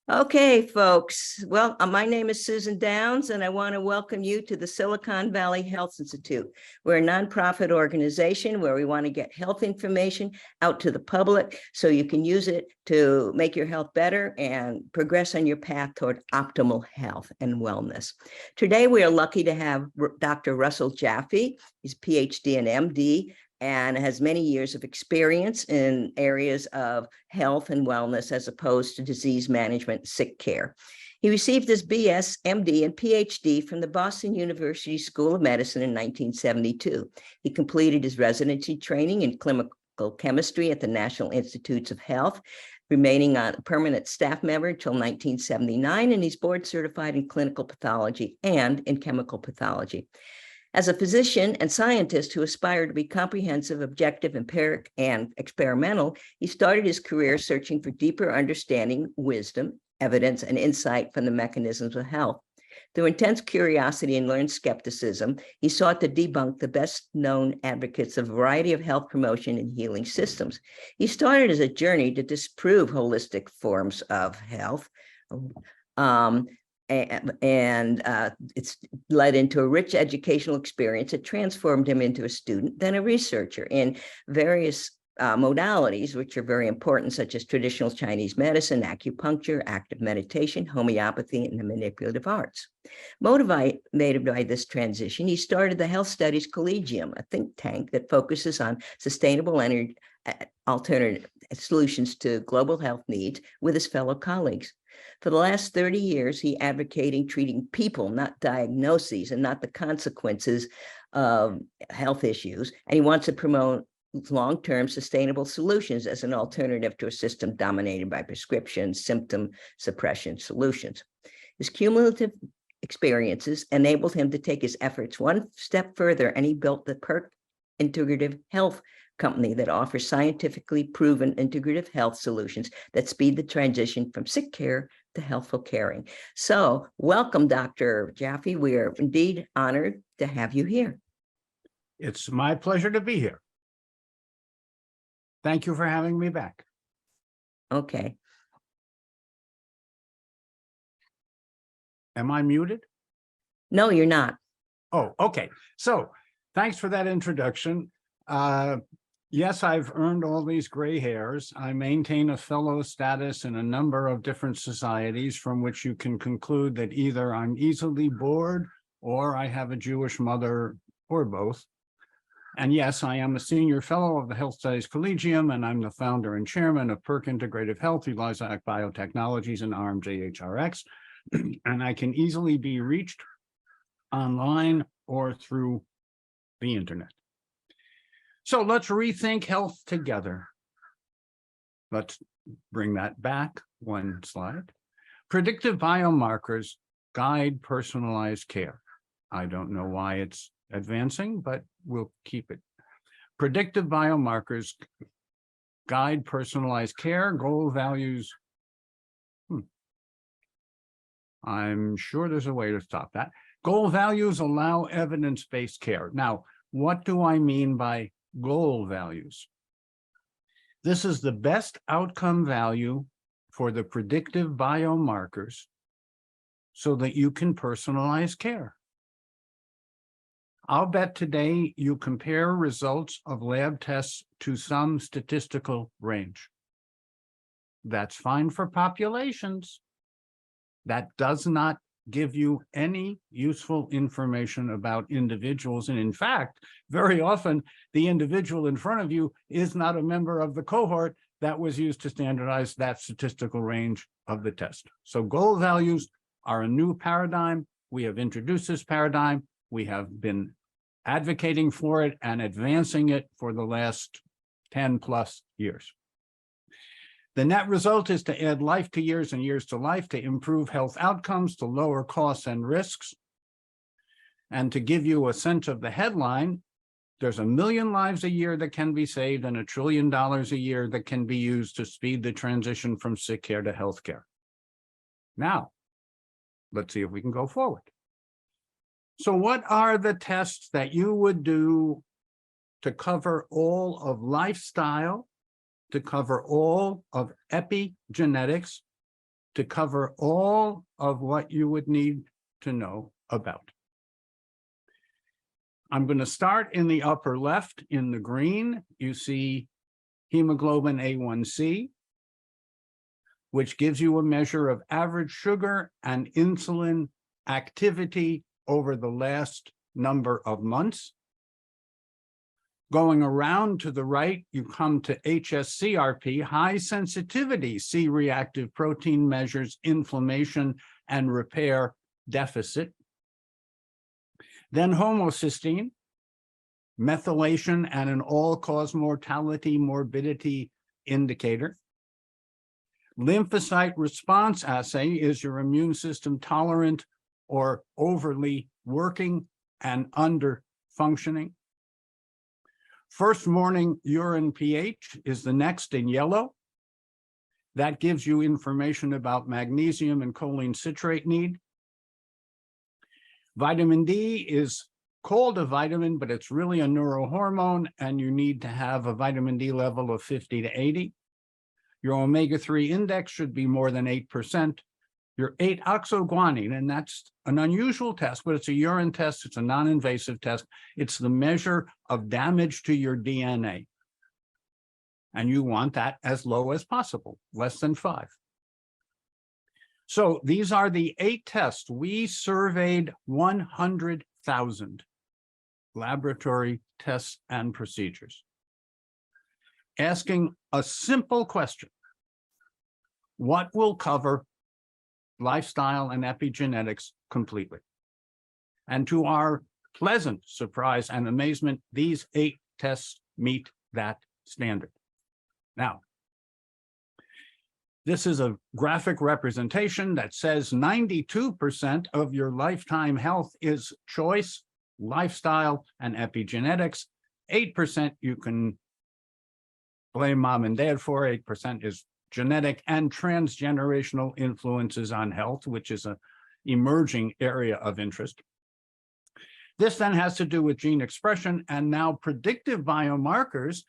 Okay, folks. Well, my name is Susan Downs, and I want to welcome you to the Silicon Valley Health Institute. We're a nonprofit organization where we want to get health information out to the public so you can use it to make your health better and progress on your path toward optimal health and wellness. Today, we are lucky to have Dr. Russell Jaffe. He's Ph.D. and M.D., and has many years of experience in areas of health and wellness as opposed to disease management, sick care. He received his BS, MD, and PhD from the Boston University School of Medicine in 1972. He completed his residency training in clinical chemistry at the National Institutes of Health, remaining a permanent staff member until 1979, and he's board certified in clinical pathology and in chemical pathology. As a physician and scientist who aspired to be comprehensive, objective, empiric, and experimental, he started his career searching for deeper understanding, wisdom, evidence, and insight from the mechanisms of health. Through intense curiosity and learned skepticism, he sought to debunk the best-known advocates of a variety of health promotion and healing systems. He started as a journey to disprove holistic forms of health, it's led into a rich educational experience that transformed him into a student, then a researcher in various modalities, which are very important, such as traditional Chinese medicine, acupuncture, active meditation, homeopathy, and the manipulative arts. Motivated by this transition, he started the Health Studies Collegium, a think tank that focuses on sustainable energy, alternative solutions to global health needs with his fellow colleagues. For the last 30 years, he advocating treating people, not diagnoses, and not the consequences of health issues. And he wants to promote long-term sustainable solutions as an alternative to a system dominated by prescriptions, symptom suppression solutions. His cumulative experiences enabled him to take his efforts one step further, and he built the Perk Integrative Health company that offers scientifically proven integrative health solutions that speed the transition from sick care to healthful caring. So welcome, Dr. Jaffe. We are indeed honored to have you here. It's my pleasure to be here. Thank you for having me back. Okay. Am I muted? No, you're not. Oh, okay. So thanks for that introduction. Yes, I've earned all these gray hairs. I maintain a fellow status in a number of different societies from which you can conclude that either I'm easily bored or I have a Jewish mother or both. And yes, I am a senior fellow of the Health Studies Collegium, and I'm the founder and chairman of Perk Integrative Health, Eliza Biotechnologies, and RMJHRX. And I can easily be reached online or through the internet. So let's rethink health together. Let's bring that back one slide. Predictive biomarkers guide personalized care. I don't know why it's advancing, but we'll keep it. Predictive biomarkers guide personalized care, goal values. I'm sure there's a way to stop that. Goal values allow evidence-based care. Now, what do I mean by goal values? This is the best outcome value for the predictive biomarkers so that you can personalize care. I'll bet today you compare results of lab tests to some statistical range. That's fine for populations. That does not give you any useful information about individuals. And in fact, very often the individual in front of you is not a member of the cohort that was used to standardize that statistical range of the test. So goal values are a new paradigm. We have introduced this paradigm. We have been advocating for it and advancing it for the last 10 plus years. The net result is to add life to years and years to life, to improve health outcomes, to lower costs and risks. And to give you a sense of the headline, there's 1 million lives a year that can be saved and $1 trillion a year that can be used to speed the transition from sick care to health care. Now, let's see if we can go forward. So what are the tests that you would do to cover all of lifestyle, to cover all of epigenetics, to cover all of what you would need to know about. I'm going to start in the upper left in the green. You see hemoglobin A1C, which gives you a measure of average sugar and insulin activity over the last number of months. Going around to the right, you come to HSCRP, high sensitivity C-reactive protein measures inflammation and repair deficit. Then homocysteine, methylation, and an all-cause mortality morbidity indicator. Lymphocyte response assay is your immune system tolerant or overly working and under functioning. First morning urine pH is the next in yellow. That gives you information about magnesium and choline citrate need. Vitamin D is called a vitamin, but it's really a neurohormone, and you need to have a vitamin D level of 50 to 80. Your omega-3 index should be more than 8%. Your 8-oxoguanine, and that's an unusual test, but it's a urine test. It's a non-invasive test. It's the measure of damage to your DNA. And you want that as low as possible, less than 5. So these are the 8 tests. We surveyed 100,000 laboratory tests and procedures, asking a simple question: what will cover lifestyle and epigenetics completely? And to our pleasant surprise and amazement, these 8 tests meet that standard. Now, this is a graphic representation that says 92% of your lifetime health is choice, lifestyle, and epigenetics. 8% you can blame mom and dad for. 8% is genetic and transgenerational influences on health, which is an emerging area of interest. This then has to do with gene expression, and now predictive biomarkers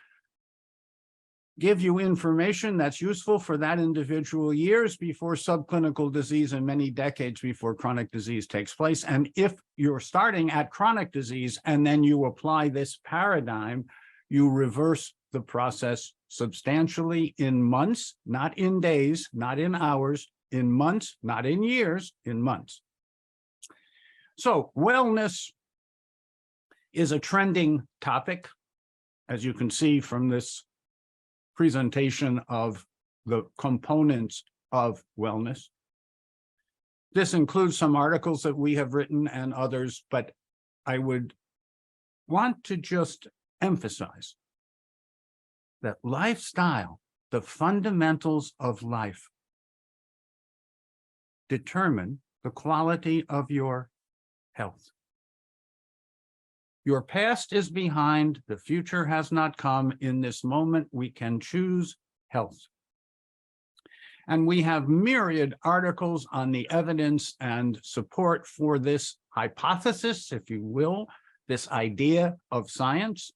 give you information that's useful for that individual years before subclinical disease and many decades before chronic disease takes place. And if you're starting at chronic disease and then you apply this paradigm, you reverse the process substantially in months, not in days, not in hours, in months, not in years, in months. So wellness is a trending topic, as you can see from this presentation of the components of wellness. This includes some articles that we have written and others, but I would want to just emphasize that lifestyle, the fundamentals of life, determine the quality of your health. Your past is behind, the future has not come. In this moment, we can choose health. And we have myriad articles on the evidence and support for this hypothesis, if you will, this idea of science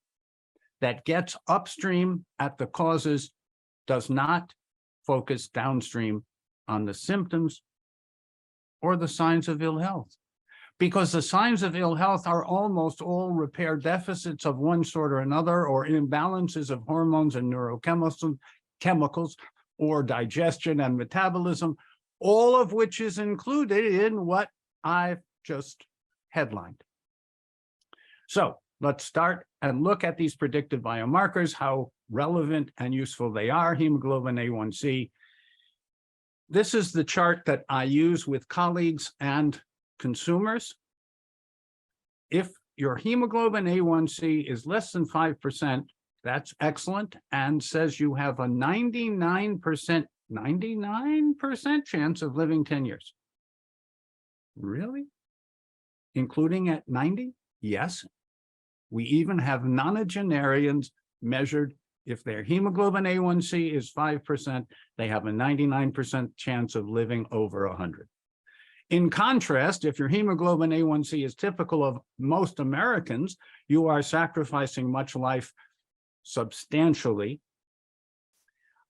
that gets upstream at the causes, does not focus downstream on the symptoms or the signs of ill health. Because the signs of ill health are almost all repair deficits of one sort or another, or imbalances of hormones and neurochemicals, or digestion and metabolism, all of which is included in what I've just headlined. So let's start and look at these predictive biomarkers, how relevant and useful they are. Hemoglobin A1C. This is the chart that I use with colleagues and consumers. If your hemoglobin A1C is less than 5%, that's excellent, and says you have a 99% chance of living 10 years. Really? Including at 90? Yes. We even have nonagenarians measured. If their hemoglobin A1C is 5%, they have a 99% chance of living over 100. In contrast, if your hemoglobin A1C is typical of most Americans, you are sacrificing much life substantially.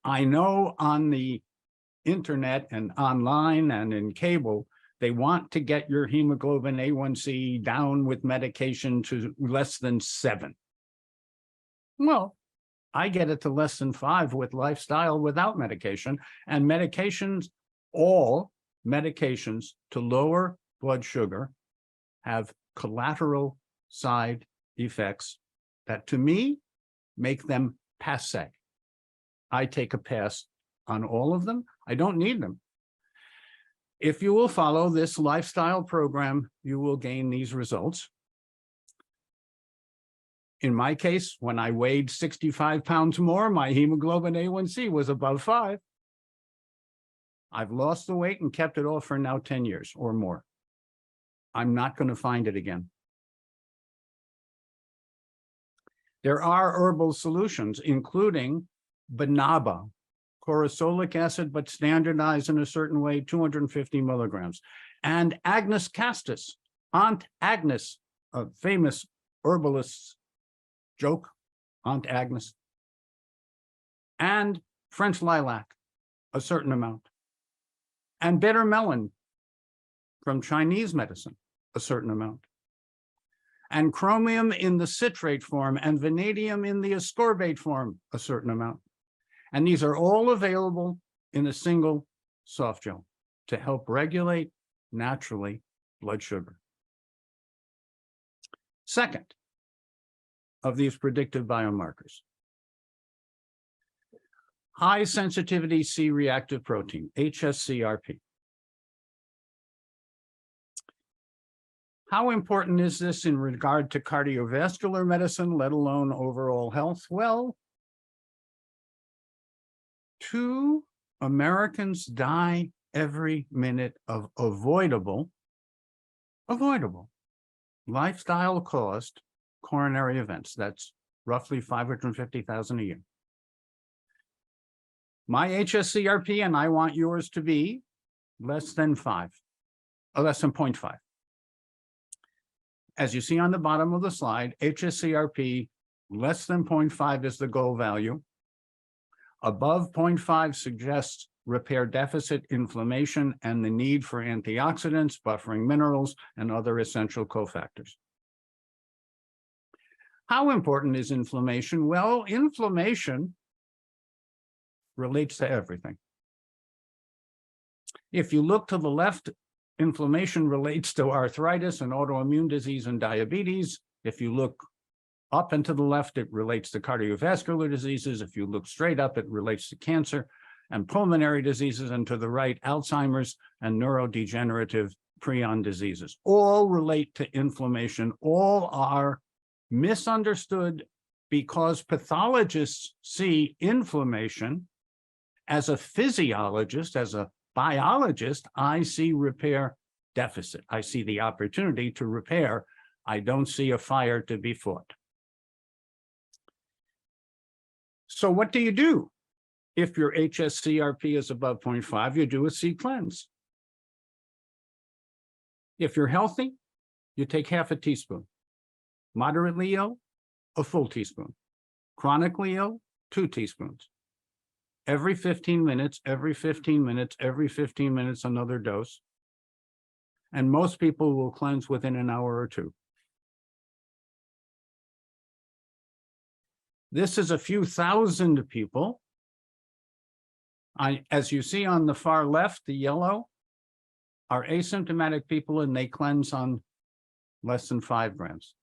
I know on the internet and online and in cable, they want to get your hemoglobin A1C down with medication to less than 7. Well, I get it to less than 5 with lifestyle without medication, and medications, all medications to lower blood sugar have collateral side effects that to me make them passé. I take a pass on all of them. I don't need them. If you will follow this lifestyle program, you will gain these results. In my case, when I weighed 65 pounds more, my hemoglobin A1C was above 5. I've lost the weight and kept it off for now 10 years or more. I'm not going to find it again. There are herbal solutions, including Banaba, corosolic acid, but standardized in a certain way, 250 milligrams. And Agnes castus, Aunt Agnes, a famous herbalist's joke, Aunt Agnes. And French lilac, a certain amount. And bitter melon from Chinese medicine, a certain amount. And chromium in the citrate form and vanadium in the ascorbate form, a certain amount. And these are all available in a single soft gel to help regulate naturally blood sugar. Second of these predictive biomarkers, high sensitivity C-reactive protein, HSCRP. How important is this in regard to cardiovascular medicine, let alone overall health? Well, 2 Americans die every minute of avoidable lifestyle caused coronary events. That's roughly 550,000 a year. My HSCRP, and I want yours to be less than 0.5. As you see on the bottom of the slide, HSCRP less than 0.5 is the goal value. Above 0.5 suggests repair deficit inflammation and the need for antioxidants, buffering minerals, and other essential cofactors. How important is inflammation? Well, inflammation relates to everything. If you look to the left, inflammation relates to arthritis and autoimmune disease and diabetes. If you look up and to the left, it relates to cardiovascular diseases. If you look straight up, it relates to cancer and pulmonary diseases, and to the right, Alzheimer's and neurodegenerative prion diseases. All relate to inflammation. All are misunderstood because pathologists see inflammation. As a physiologist, as a biologist, I see repair deficit. I see the opportunity to repair. I don't see a fire to be fought. So what do you do? If your HSCRP is above 0.5, you do a C cleanse. If you're healthy, you take half a teaspoon. Moderately ill, a full teaspoon. Chronically ill, 2 teaspoons. Every 15 minutes, every 15 minutes, every 15 minutes, another dose. And most people will cleanse within an hour or 2. This is a few thousand people. As you see on the far left, the yellow are asymptomatic people, and they cleanse on less than 5 grams.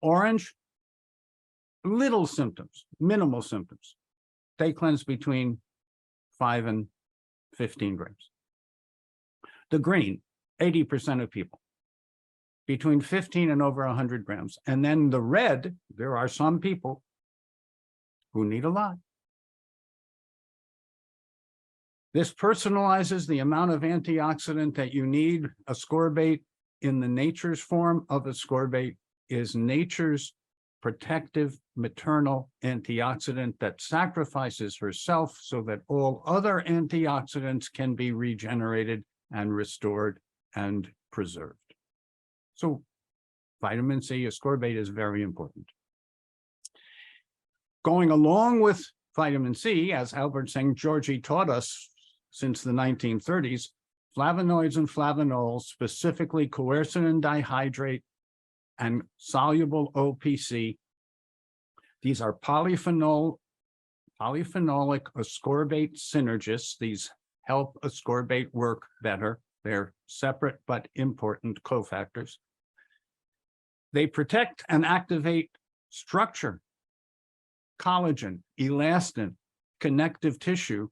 Orange, little symptoms, minimal symptoms. They cleanse between 5 and 15 grams. The green, 80% of people, between 15 and over 100 grams. And then the red, there are some people who need a lot. This personalizes the amount of antioxidant that you need. Ascorbate in the nature's form of ascorbate is nature's protective maternal antioxidant that sacrifices herself so that all other antioxidants can be regenerated and restored and preserved. So vitamin C, ascorbate is very important. Going along with vitamin C, as Albert St. Georgi taught us since the 1930s, flavonoids and flavanols, specifically quercetin dihydrate and soluble OPC. These are polyphenolic ascorbate synergists. These help ascorbate work better. They're separate but important cofactors. They protect and activate structure, collagen, elastin, connective tissue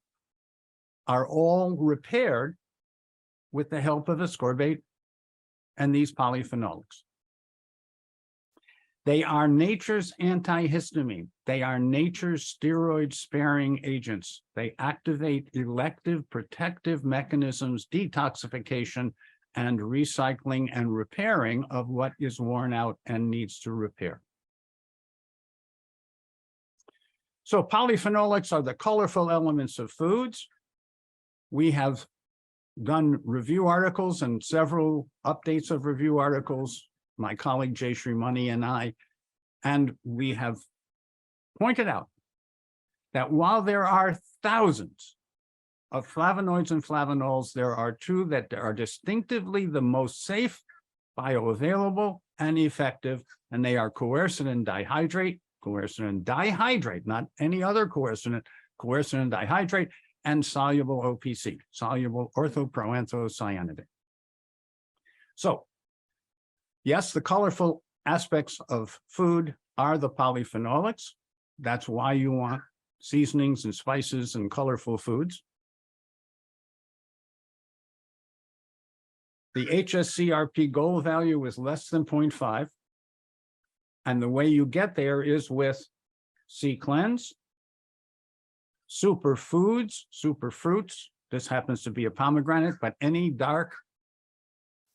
are all repaired with the help of ascorbate and these polyphenolics. They are nature's antihistamine. They are nature's steroid-sparing agents. They activate elective protective mechanisms, detoxification, and recycling and repairing of what is worn out and needs to repair. So polyphenolics are the colorful elements of foods. We have done review articles and several updates of review articles, my colleague Jay Srimani and I, and we have pointed out that while there are thousands of flavonoids and flavanols, there are two that are distinctively the most safe, bioavailable, and effective, and they are quercetin dihydrate, not any other quercetin dihydrate, and soluble OPC, soluble orthoproanthocyanidin. So, yes, the colorful aspects of food are the polyphenolics. That's why you want seasonings and spices and colorful foods. The HSCRP goal value is less than 0.5. And the way you get there is with C-cleanse, superfoods, superfruits. This happens to be a pomegranate, but any dark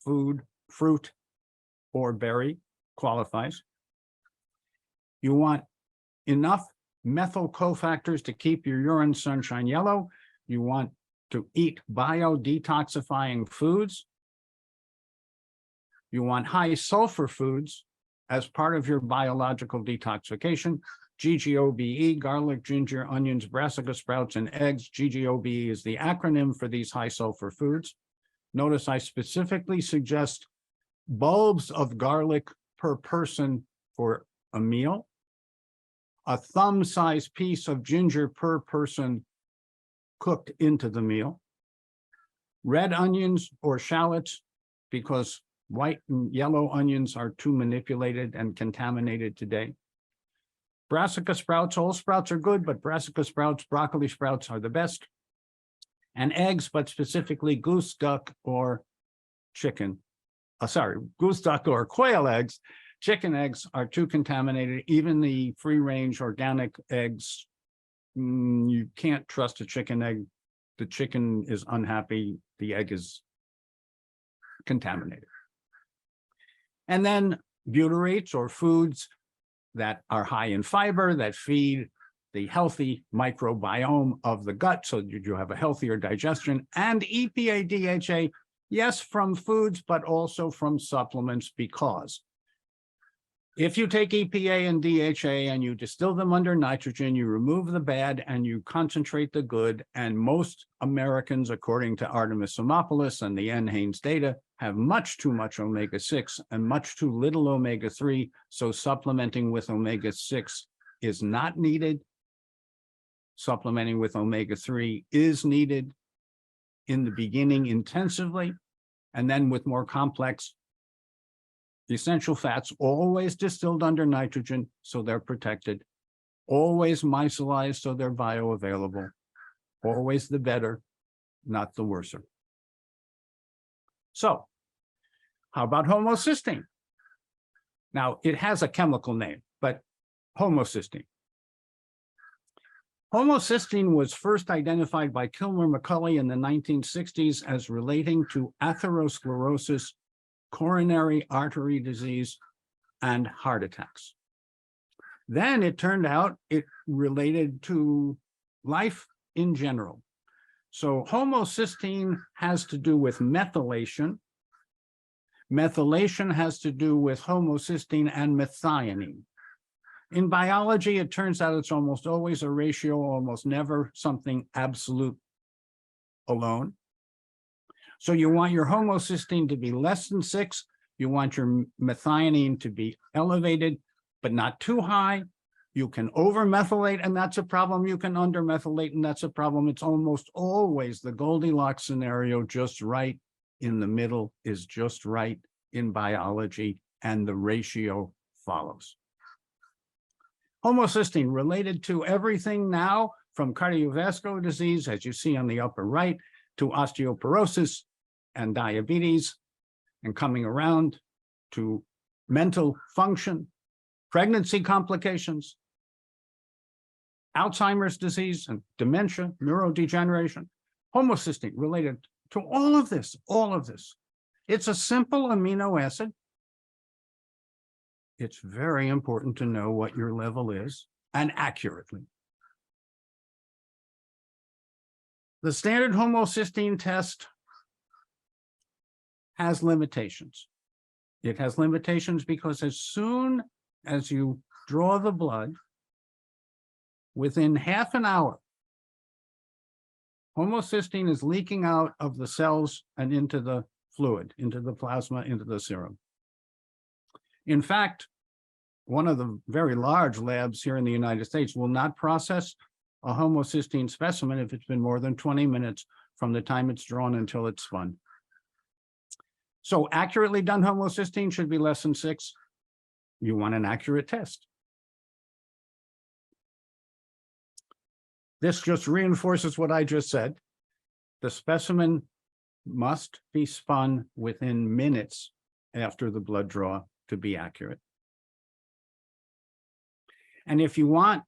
food, fruit, or berry qualifies. You want enough methyl cofactors to keep your urine sunshine yellow. You want to eat bio-detoxifying foods. You want high sulfur foods as part of your biological detoxification. GGOBE, garlic, ginger, onions, brassica sprouts, and eggs. GGOBE is the acronym for these high sulfur foods. Notice I specifically suggest bulbs of garlic per person for a meal, a thumb-sized piece of ginger per person cooked into the meal, red onions or shallots, because white and yellow onions are too manipulated and contaminated today. Brassica sprouts, all sprouts are good, but brassica sprouts, broccoli sprouts are the best. And eggs, but specifically goose, duck, or chicken. Goose, duck, or quail eggs. Chicken eggs are too contaminated. Even the free-range organic eggs, you can't trust a chicken egg. The chicken is unhappy. The egg is contaminated. And then butyrates, or foods that are high in fiber, that feed the healthy microbiome of the gut so that you have a healthier digestion, and EPA, DHA, yes, from foods, but also from supplements, because if you take EPA and DHA and you distill them under nitrogen, you remove the bad and you concentrate the good. And most Americans, according to Artemis Simopoulos and the N. Haynes data, have much too much omega-6 and much too little omega-3. So supplementing with omega-6 is not needed. Supplementing with omega-3 is needed in the beginning intensively, and then with more complex essential fats, always distilled under nitrogen, so they're protected, always micellized, so they're bioavailable, always the better, not the worser. So, how about homocysteine? Now, it has a chemical name, but homocysteine. Homocysteine was first identified by Kilmer McCulley in the 1960s as relating to atherosclerosis, coronary artery disease, and heart attacks. Then it turned out it related to life in general. So homocysteine has to do with methylation. Methylation has to do with homocysteine and methionine. In biology, it turns out it's almost always a ratio, almost never something absolute alone. So you want your homocysteine to be less than 6. You want your methionine to be elevated, but not too high. You can over-methylate, and that's a problem. You can under-methylate, and that's a problem. It's almost always the Goldilocks scenario, just right in the middle is just right in biology, and the ratio follows. Homocysteine related to everything now, from cardiovascular disease, as you see on the upper right, to osteoporosis and diabetes, and coming around to mental function, pregnancy complications, Alzheimer's disease and dementia, neurodegeneration. Homocysteine related to all of this, all of this. It's a simple amino acid. It's very important to know what your level is, and accurately. The standard homocysteine test has limitations. It has limitations because as soon as you draw the blood, within half an hour, homocysteine is leaking out of the cells and into the fluid, into the plasma, into the serum. In fact, one of the very large labs here in the United States will not process a homocysteine specimen if it's been more than 20 minutes from the time it's drawn until it's spun. So accurately done homocysteine should be less than 6. You want an accurate test. This just reinforces what I just said. The specimen must be spun within minutes after the blood draw to be accurate. And if you want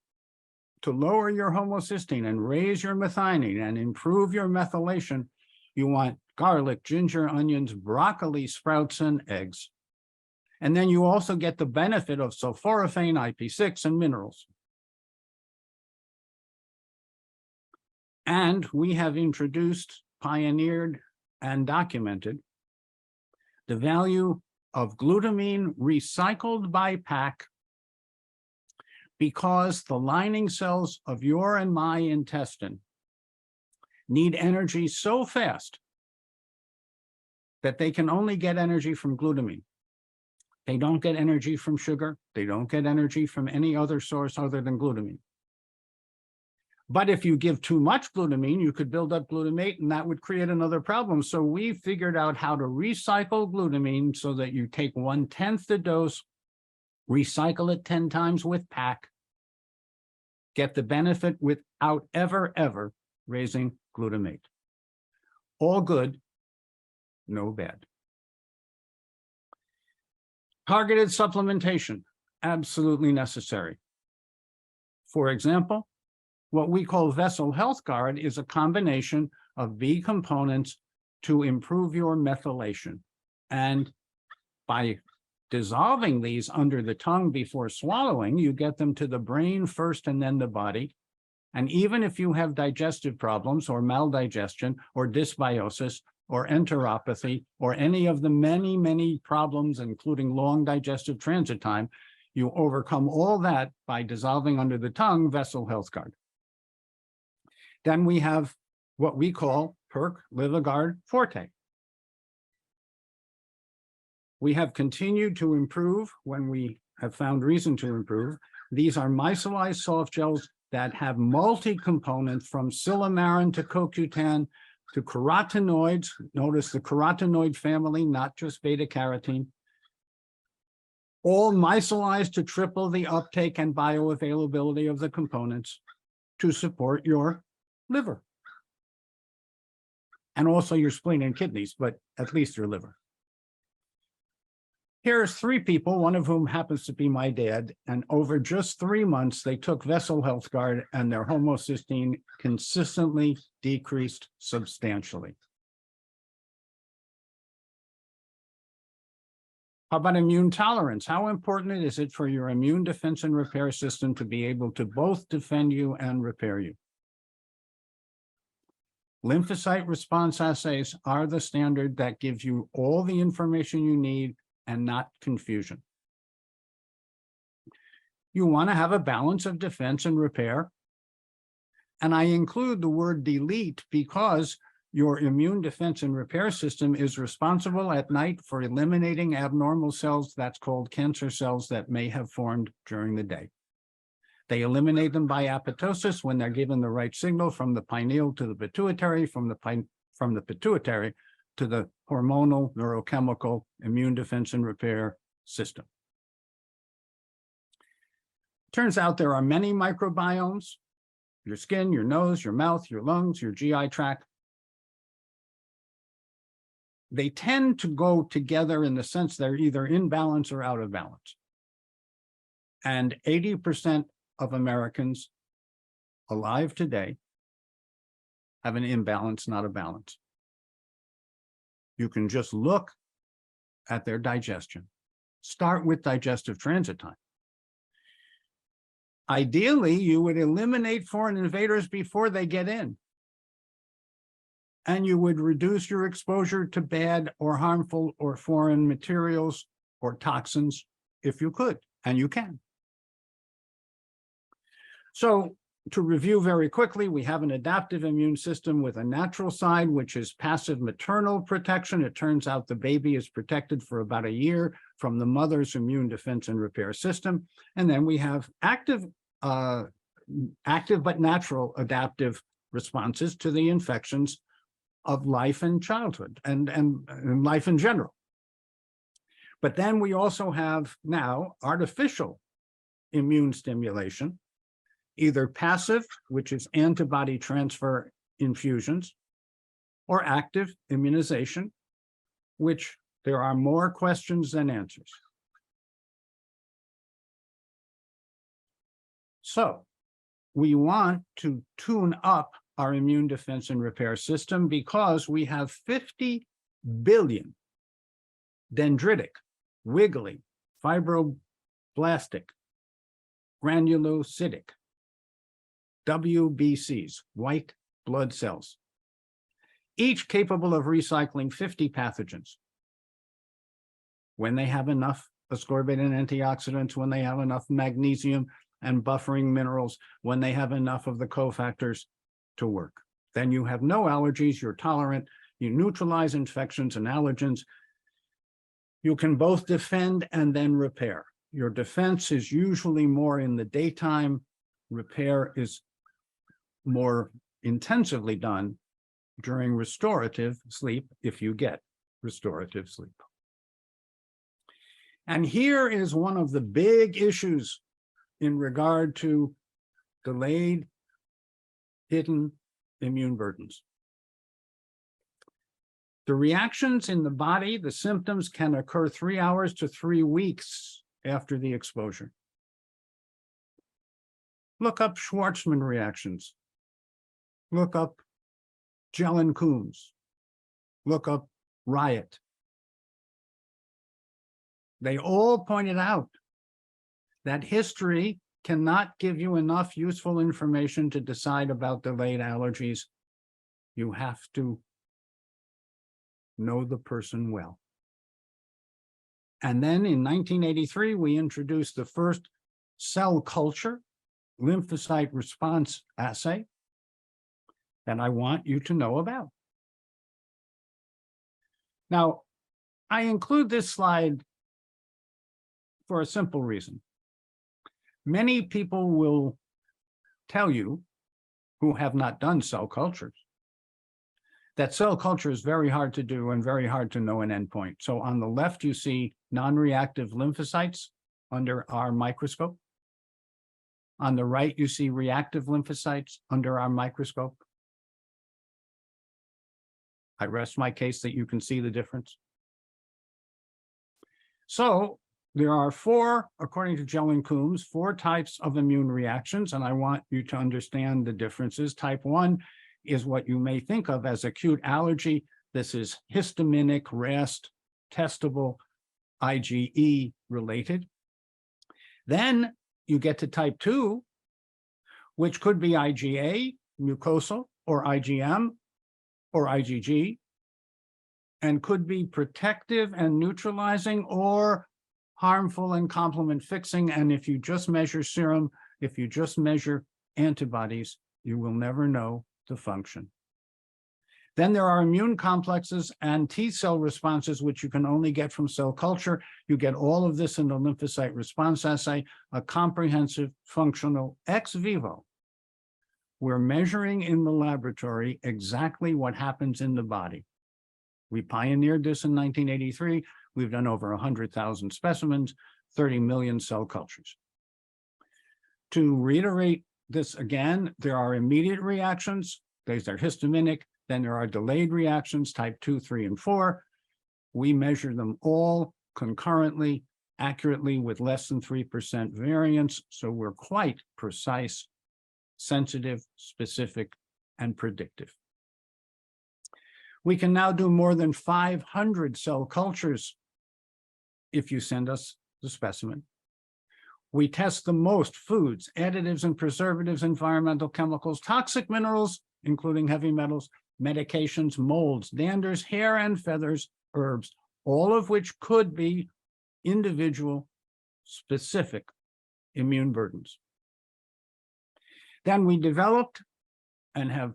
to lower your homocysteine and raise your methionine and improve your methylation, you want garlic, ginger, onions, broccoli, sprouts, and eggs. And then you also get the benefit of sulforaphane, IP6, and minerals. And we have introduced, pioneered, and documented the value of glutamine recycled by PAC, because the lining cells of your and my intestine need energy so fast that they can only get energy from glutamine. They don't get energy from sugar. They don't get energy from any other source other than glutamine. But if you give too much glutamine, you could build up glutamate, and that would create another problem. So we figured out how to recycle glutamine so that you take 1/10 the dose, recycle it 10 times with PAC, get the benefit without ever raising glutamate. All good, no bad. Targeted supplementation, absolutely necessary. For example, what we call Vessel Health Guard is a combination of B components to improve your methylation. And by dissolving these under the tongue before swallowing, you get them to the brain first and then the body. And even if you have digestive problems or maldigestion or dysbiosis or enteropathy or any of the many problems, including long digestive transit time, you overcome all that by dissolving under the tongue Vessel Health Guard. Then we have what we call PERC Liviguard Forte. We have continued to improve when we have found reason to improve. These are micellized soft gels that have multi-components from silymarin to CoQ10 to carotenoids. Notice the carotenoid family, not just beta-carotene. All micellized to triple the uptake and bioavailability of the components to support your liver. And also your spleen and kidneys, but at least your liver. Here's 3 people, one of whom happens to be my dad, and over just 3 months, they took Vessel Health Guard and their homocysteine consistently decreased substantially. How about immune tolerance? How important is it for your immune defense and repair system to be able to both defend you and repair you? Lymphocyte response assays are the standard that gives you all the information you need and not confusion. You want to have a balance of defense and repair. And I include the word delete because your immune defense and repair system is responsible at night for eliminating abnormal cells, that's called cancer cells, that may have formed during the day. They eliminate them by apoptosis when they're given the right signal from the pineal to the pituitary, from the pituitary to the hormonal, neurochemical, immune defense and repair system. Turns out there are many microbiomes: your skin, your nose, your mouth, your lungs, your GI tract. They tend to go together in the sense they're either in balance or out of balance. And 80% of Americans alive today have an imbalance, not a balance. You can just look at their digestion. Start with digestive transit time. Ideally, you would eliminate foreign invaders before they get in. And you would reduce your exposure to bad or harmful or foreign materials or toxins if you could, and you can. So to review very quickly, we have an adaptive immune system with a natural side, which is passive maternal protection. It turns out the baby is protected for about a year from the mother's immune defense and repair system. And then we have active but natural adaptive responses to the infections of life and childhood and life in general. But then we also have now artificial immune stimulation, either passive, which is antibody transfer infusions, or active immunization, which there are more questions than answers. So we want to tune up our immune defense and repair system because we have 50 billion dendritic, wiggly, fibroblastic, granulocytic, WBCs, white blood cells, each capable of recycling 50 pathogens. When they have enough ascorbate and antioxidants, when they have enough magnesium and buffering minerals, when they have enough of the cofactors to work. Then you have no allergies, you're tolerant, you neutralize infections and allergens. You can both defend and then repair. Your defense is usually more in the daytime. Repair is more intensively done during restorative sleep, if you get restorative sleep. And here is one of the big issues in regard to delayed hidden immune burdens. The reactions in the body, the symptoms can occur 3 hours to 3 weeks after the exposure. Look up Schwartzman reactions. Look up Jelen-Coombs. Look up Riot. They all pointed out that history cannot give you enough useful information to decide about delayed allergies. You have to know the person well. And then in 1983, we introduced the first cell culture lymphocyte response assay that I want you to know about. Now, I include this slide for a simple reason. Many people will tell you, who have not done cell cultures, that cell culture is very hard to do and very hard to know an endpoint. So on the left, you see non-reactive lymphocytes under our microscope. On the right, you see reactive lymphocytes under our microscope. I rest my case that you can see the difference. So there are 4, according to Jelen-Coombs, 4 types of immune reactions, and I want you to understand the differences. Type 1 is what you may think of as acute allergy. This is histaminic, RAST, testable, IgE related. Then you get to type 2, which could be IgA, mucosal, or IgM, or IgG, and could be protective and neutralizing or harmful and complement fixing. And if you just measure serum, if you just measure antibodies, you will never know the function. Then there are immune complexes and T cell responses, which you can only get from cell culture. You get all of this in the lymphocyte response assay, a comprehensive functional ex vivo. We're measuring in the laboratory exactly what happens in the body. We pioneered this in 1983. We've done over 100,000 specimens, 30 million cell cultures. To reiterate this again, there are immediate reactions. These are histaminic. Then there are delayed reactions, type 2, 3, and 4. We measure them all concurrently, accurately, with less than 3% variance. So we're quite precise, sensitive, specific, and predictive. We can now do more than 500 cell cultures if you send us the specimen. We test the most foods, additives and preservatives, environmental chemicals, toxic minerals, including heavy metals, medications, molds, danders, hair and feathers, herbs, all of which could be individual, specific immune burdens. Then we developed and have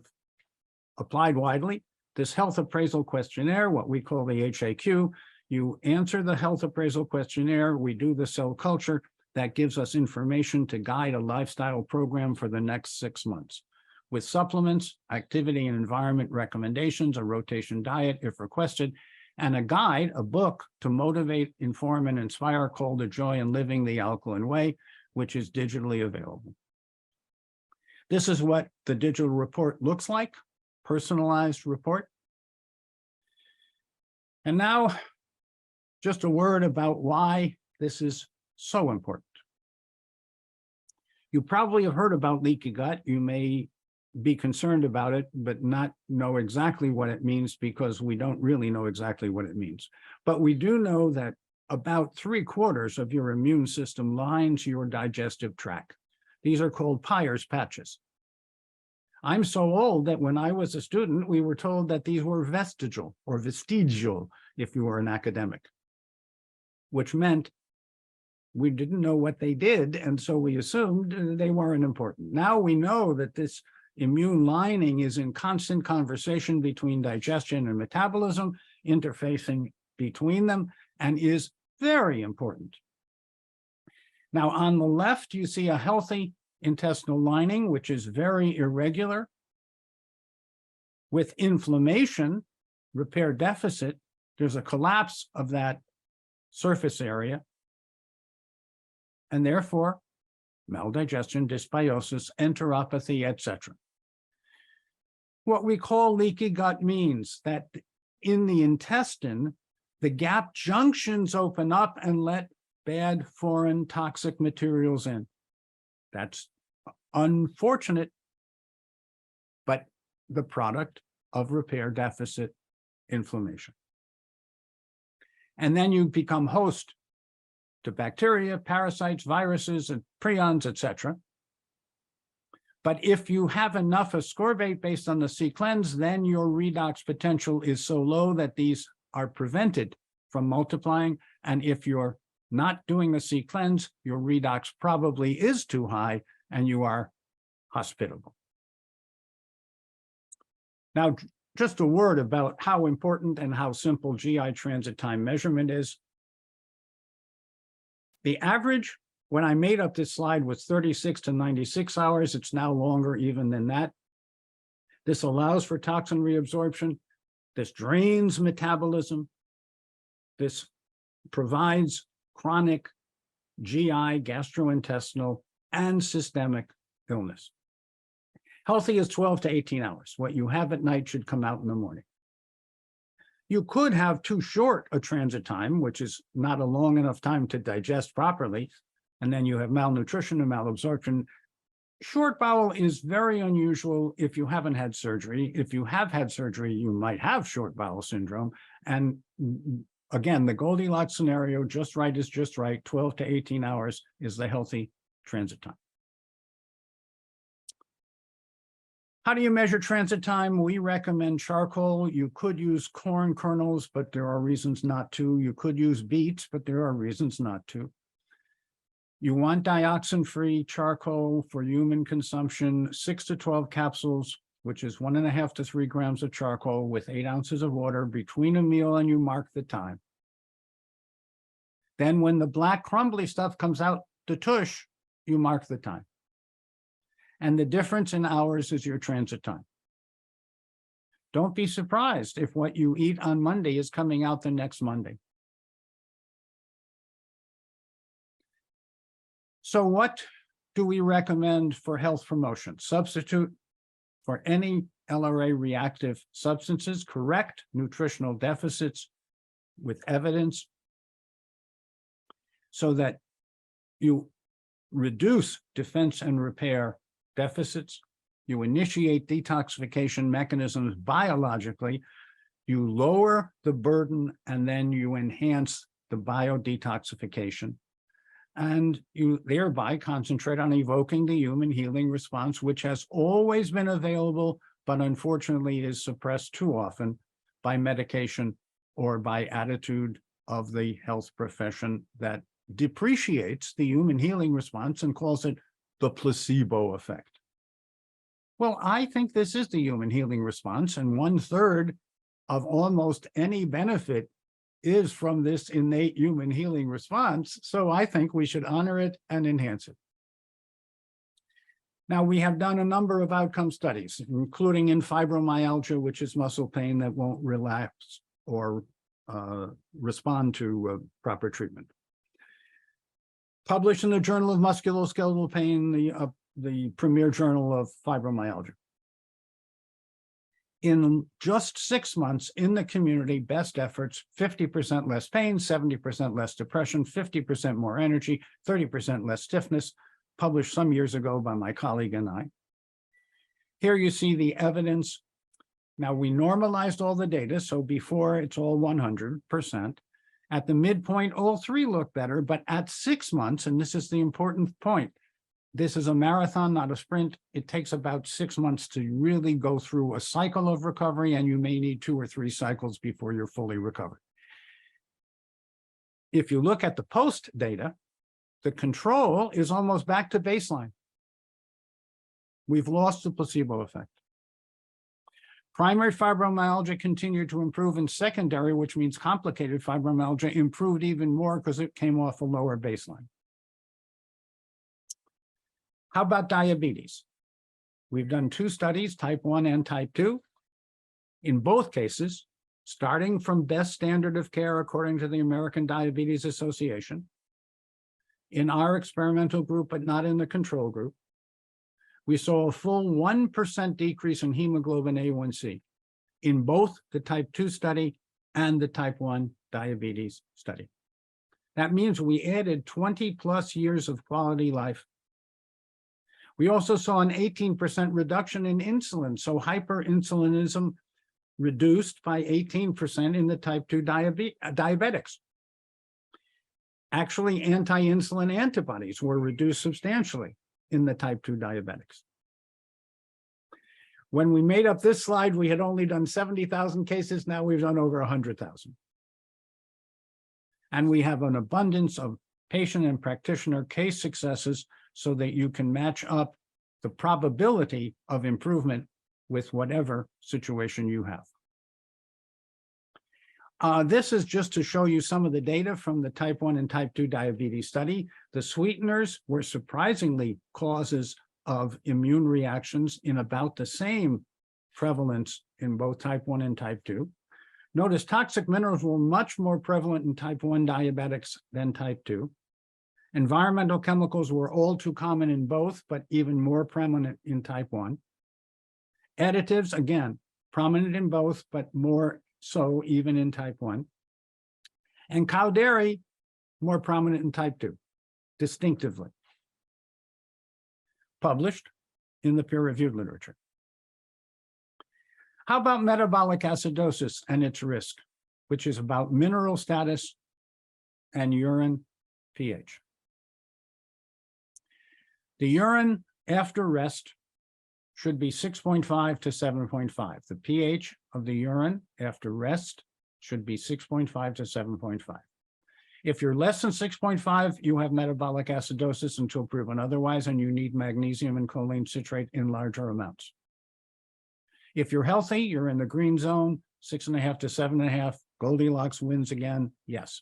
applied widely this health appraisal questionnaire, what we call the HAQ. You answer the health appraisal questionnaire, we do the cell culture, that gives us information to guide a lifestyle program for the next 6 months. With supplements, activity and environment recommendations, a rotation diet if requested, and a guide, a book to motivate, inform, and inspire called The Joy in Living the Alkaline Way, which is digitally available. This is what the digital report looks like, personalized report. And now, just a word about why this is so important. You probably have heard about leaky gut. You may be concerned about it, but not know exactly what it means, because we don't really know exactly what it means. But we do know that about 3/4 of your immune system lines your digestive tract. These are called Peyer's patches. I'm so old that when I was a student, we were told that these were vestigial or vestigial if you were an academic, which meant we didn't know what they did, and so we assumed they weren't important. Now we know that this immune lining is in constant conversation between digestion and metabolism, interfacing between them, and is very important. Now, on the left, you see a healthy intestinal lining, which is very irregular. With inflammation, repair deficit, there's a collapse of that surface area, and therefore maldigestion, dysbiosis, enteropathy, etc. What we call leaky gut means that in the intestine, the gap junctions open up and let bad, foreign, toxic materials in. That's unfortunate, but the product of repair deficit inflammation. And then you become host to bacteria, parasites, viruses, and prions, etc. But if you have enough ascorbate based on the C-cleanse, then your redox potential is so low that these are prevented from multiplying. And if you're not doing the C-cleanse, your redox probably is too high and you are hospitable. Now, just a word about how important and how simple GI transit time measurement is. The average, when I made up this slide, was 36 to 96 hours. It's now longer even than that. This allows for toxin reabsorption. This drains metabolism. This provides chronic GI, gastrointestinal, and systemic illness. Healthy is 12 to 18 hours. What you have at night should come out in the morning. You could have too short a transit time, which is not a long enough time to digest properly, and then you have malnutrition and malabsorption. Short bowel is very unusual if you haven't had surgery. If you have had surgery, you might have short bowel syndrome. And again, the Goldilocks scenario, just right is just right. 12 to 18 hours is the healthy transit time. How do you measure transit time? We recommend charcoal. You could use corn kernels, but there are reasons not to. You could use beets, but there are reasons not to. You want dioxin-free charcoal for human consumption, 6 to 12 capsules, which is 1.5 to 3 grams of charcoal with 8 ounces of water between a meal, and you mark the time. Then when the black crumbly stuff comes out the tush, you mark the time. And the difference in hours is your transit time. Don't be surprised if what you eat on Monday is coming out the next Monday. So what do we recommend for health promotion? Substitute for any LRA reactive substances, correct nutritional deficits with evidence so that you reduce defense and repair deficits, you initiate detoxification mechanisms biologically, you lower the burden, and then you enhance the biodetoxification. And you thereby concentrate on evoking the human healing response, which has always been available, but unfortunately is suppressed too often by medication or by attitude of the health profession that depreciates the human healing response and calls it the placebo effect. Well, I think this is the human healing response, and 1/3 of almost any benefit is from this innate human healing response. So I think we should honor it and enhance it. Now, we have done a number of outcome studies, including in fibromyalgia, which is muscle pain that won't relapse or respond to proper treatment. Published in the Journal of Musculoskeletal Pain, the premier journal of fibromyalgia. In just 6 months in the community, best efforts, 50% less pain, 70% less depression, 50% more energy, 30% less stiffness, published some years ago by my colleague and I. Here you see the evidence. Now, we normalized all the data, so before it's all 100%. At the midpoint, all 3 look better, but at 6 months, and this is the important point, this is a marathon, not a sprint. It takes about 6 months to really go through a cycle of recovery, and you may need 2 or 3 cycles before you're fully recovered. If you look at the post data, the control is almost back to baseline. We've lost the placebo effect. Primary fibromyalgia continued to improve, and secondary, which means complicated fibromyalgia, improved even more because it came off a lower baseline. How about diabetes? We've done 2 studies, type 1 and type 2. In both cases, starting from best standard of care according to the American Diabetes Association, in our experimental group, but not in the control group, we saw a full 1% decrease in hemoglobin A1C in both the type 2 study and the type 1 diabetes study. That means we added 20+ years of quality life. We also saw an 18% reduction in insulin, so hyperinsulinism reduced by 18% in the type 2 diabetics. Actually, anti-insulin antibodies were reduced substantially in the type 2 diabetics. When we made up this slide, we had only done 70,000 cases. Now we've done over 100,000. And we have an abundance of patient and practitioner case successes so that you can match up the probability of improvement with whatever situation you have. This is just to show you some of the data from the type 1 and type 2 diabetes study. The sweeteners were surprisingly causes of immune reactions in about the same prevalence in both type 1 and type 2. Notice toxic minerals were much more prevalent in type 1 diabetics than type 2. Environmental chemicals were all too common in both, but even more prominent in type 1. Additives, again, prominent in both, but more so even in type 1. And cow dairy, more prominent in type 2, distinctively. Published in the peer-reviewed literature. How about metabolic acidosis and its risk, which is about mineral status and urine pH? The urine after rest should be 6.5 to 7.5. The pH of the urine after rest should be 6.5 to 7.5. If you're less than 6.5, you have metabolic acidosis until proven otherwise, and you need magnesium and choline citrate in larger amounts. If you're healthy, you're in the green zone, 6.5 to 7.5, Goldilocks wins again, yes.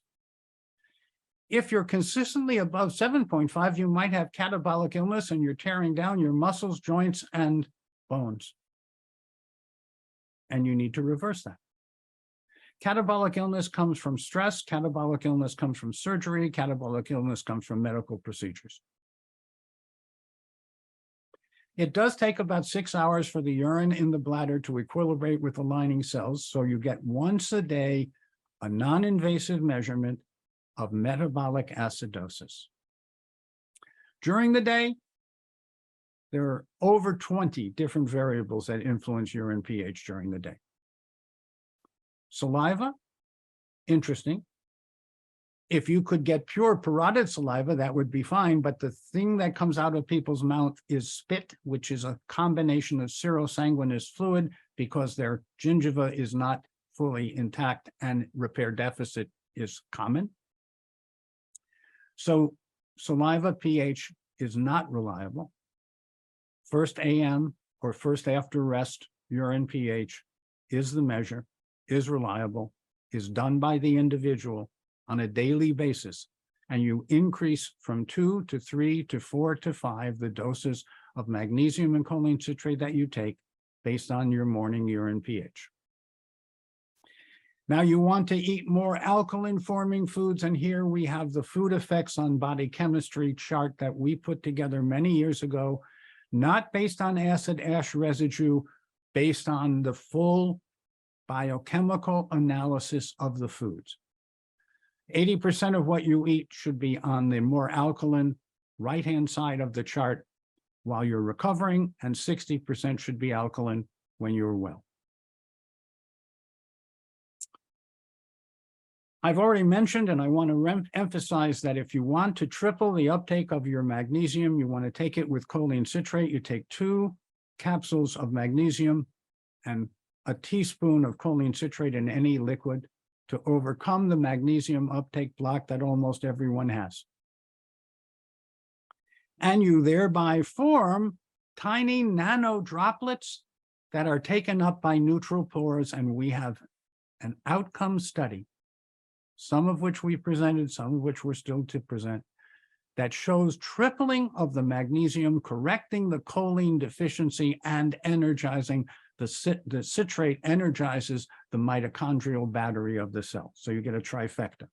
If you're consistently above 7.5, you might have catabolic illness and you're tearing down your muscles, joints, and bones. And you need to reverse that. Catabolic illness comes from stress. Catabolic illness comes from surgery. Catabolic illness comes from medical procedures. It does take about 6 hours for the urine in the bladder to equilibrate with the lining cells. So you get once a day a non-invasive measurement of metabolic acidosis. During the day, there are over 20 different variables that influence urine pH during the day. Saliva, interesting. If you could get pure parotid saliva, that would be fine, but the thing that comes out of people's mouth is spit, which is a combination of serosanguinous fluid because their gingiva is not fully intact and repair deficit is common. So saliva pH is not reliable. First AM or first after rest urine pH is the measure, is reliable, is done by the individual on a daily basis, and you increase from 2 to 3 to 4 to 5 the doses of magnesium and choline citrate that you take based on your morning urine pH. Now you want to eat more alkaline-forming foods, and here we have the food effects on body chemistry chart that we put together many years ago, not based on acid ash residue, based on the full biochemical analysis of the foods. 80% of what you eat should be on the more alkaline right-hand side of the chart while you're recovering, and 60% should be alkaline when you're well. I've already mentioned, and I want to emphasize that if you want to triple the uptake of your magnesium, you want to take it with choline citrate. You take 2 capsules of magnesium and a teaspoon of choline citrate in any liquid to overcome the magnesium uptake block that almost everyone has. And you thereby form tiny nano droplets that are taken up by neutral pores, and we have an outcome study, some of which we presented, some of which we're still to present, that shows tripling of the magnesium, correcting the choline deficiency and energizing the citrate energizes the mitochondrial battery of the cell. So you get a trifecta.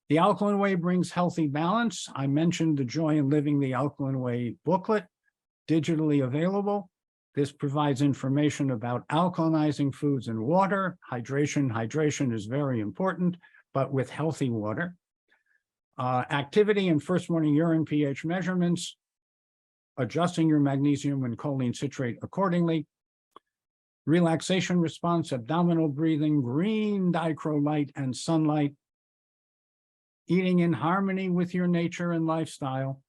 The Alkaline Way brings healthy balance. I mentioned the Joy in Living the Alkaline Way booklet, digitally available. This provides information about alkalinizing foods and water. Hydration is very important, but with healthy water. Activity and first morning urine pH measurements, adjusting your magnesium and choline citrate accordingly. Relaxation response, abdominal breathing, green dichrolite and sunlight. Eating in harmony with your nature and lifestyle.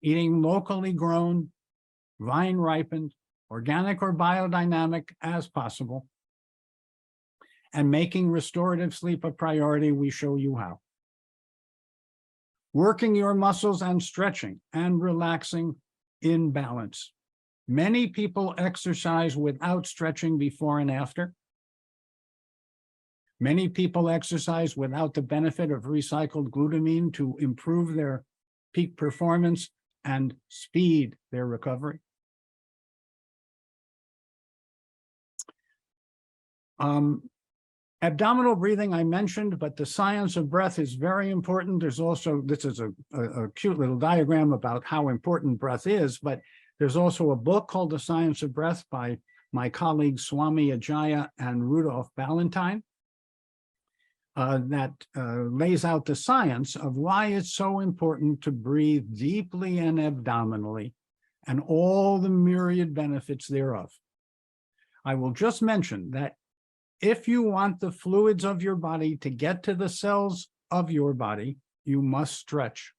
Eating locally grown, vine ripened, organic or biodynamic as possible. And making restorative sleep a priority, we show you how. Working your muscles and stretching and relaxing in balance. Many people exercise without stretching before and after. Many people exercise without the benefit of recycled glutamine to improve their peak performance and speed their recovery. Abdominal breathing I mentioned, but the science of breath is very important. There's also, this is a cute little diagram about how important breath is, but there's also a book called The Science of Breath by my colleagues Swami Ajaya and Rudolph Ballantyne that lays out the science of why it's so important to breathe deeply and abdominally and all the myriad benefits thereof. I will just mention that if you want the fluids of your body to get to the cells of your body, you must stretch.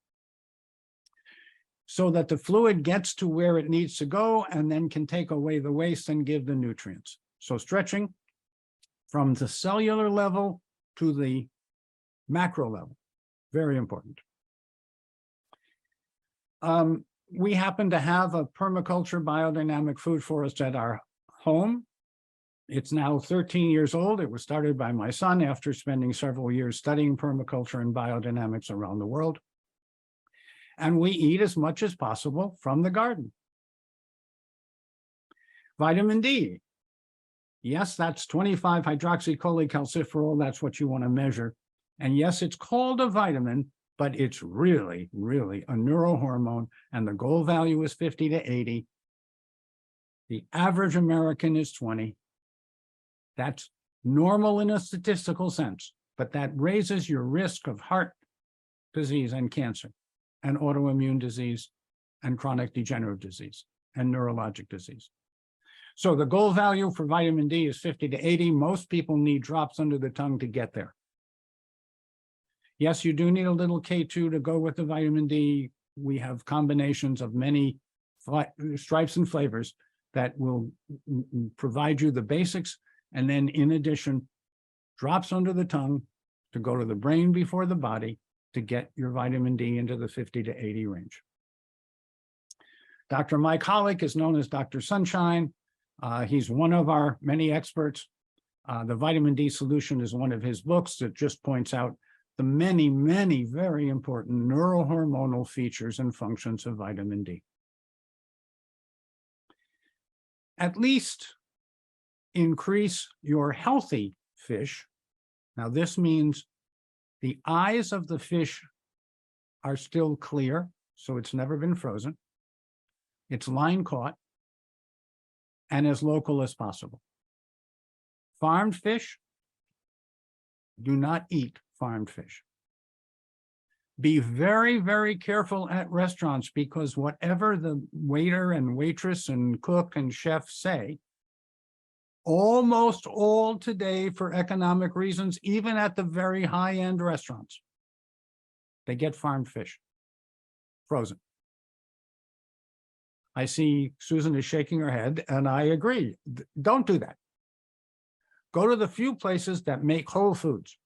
so that the fluid gets to where it needs to go and then can take away the waste and give the nutrients. So stretching from the cellular level to the macro level, very important. We happen to have a permaculture biodynamic food forest at our home. It's now 13 years old. It was started by my son after spending several years studying permaculture and biodynamics around the world. And we eat as much as possible from the garden. Vitamin D. Yes, that's 25 hydroxycholecalciferol. That's what you want to measure. And yes, it's called a vitamin, but it's really, really a neurohormone. And the goal value is 50 to 80. The average American is 20. That's normal in a statistical sense, but that raises your risk of heart disease and cancer and autoimmune disease and chronic degenerative disease and neurologic disease. So the goal value for vitamin D is 50 to 80. Most people need drops under the tongue to get there. Yes, you do need a little K2 to go with the vitamin D. We have combinations of many stripes and flavors that will provide you the basics. And then in addition, drops under the tongue to go to the brain before the body to get your vitamin D into the 50 to 80 range. Dr. Mike Hollick is known as Dr. Sunshine. He's one of our many experts. The vitamin D solution is one of his books that just points out the many, many very important neurohormonal features and functions of vitamin D. At least increase your healthy fish. Now, this means the eyes of the fish are still clear, so it's never been frozen. It's line caught and as local as possible. Farmed fish, do not eat farmed fish. Be very, very careful at restaurants, because whatever the waiter and waitress and cook and chef say, almost all today, for economic reasons, even at the very high-end restaurants, they get farmed fish, frozen. I see Susan is shaking her head, and I agree. Don't do that. Go to the few places that make whole foods.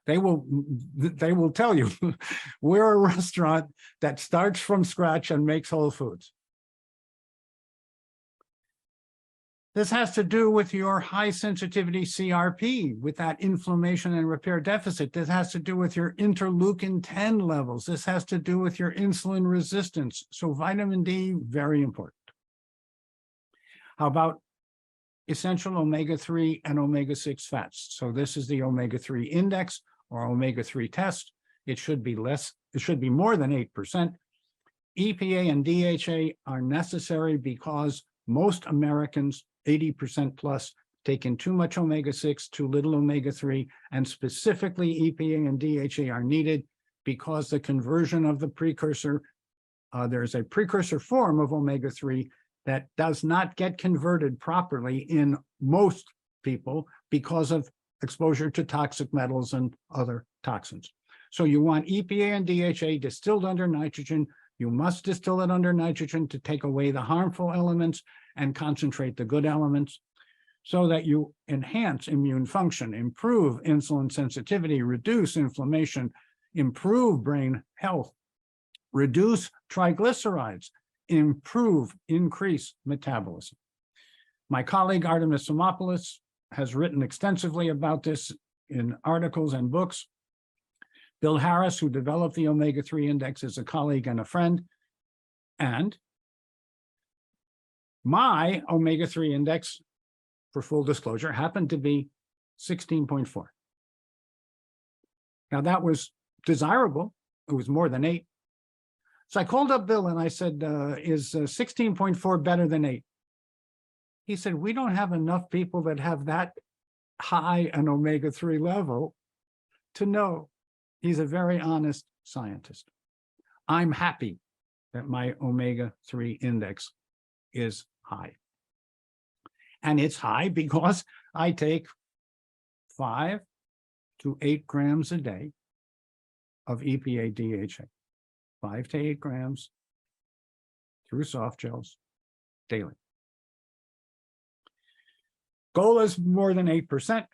They will tell you, we're a restaurant that starts from scratch and makes whole foods. This has to do with your high sensitivity CRP, with that inflammation and repair deficit. This has to do with your interleukin-10 levels. This has to do with your insulin resistance. So vitamin D, very important. How about essential omega-3 and omega-6 fats? So this is the omega-3 index or omega-3 test. It should be less, it should be more than 8%. EPA and DHA are necessary because most Americans, 80% plus, take in too much omega-6, too little omega-3, and specifically EPA and DHA are needed because the conversion of the precursor, there's a precursor form of omega-3 that does not get converted properly in most people because of exposure to toxic metals and other toxins. So you want EPA and DHA distilled under nitrogen. You must distill it under nitrogen to take away the harmful elements and concentrate the good elements so that you enhance immune function, improve insulin sensitivity, reduce inflammation, improve brain health, reduce triglycerides, increase metabolism. My colleague Artemis Simopoulos has written extensively about this in articles and books. Bill Harris, who developed the omega-3 index, is a colleague and a friend. And my omega-3 index, for full disclosure, happened to be 16.4. Now that was desirable. It was more than 8. So I called up Bill and I said, is 16.4 better than 8? He said, we don't have enough people that have that high an omega-3 level to know. He's a very honest scientist. I'm happy that my omega-3 index is high. And it's high because I take 5 to 8 grams a day of EPA DHA. 5 to 8 grams through soft gels daily. Goal is more than 8%.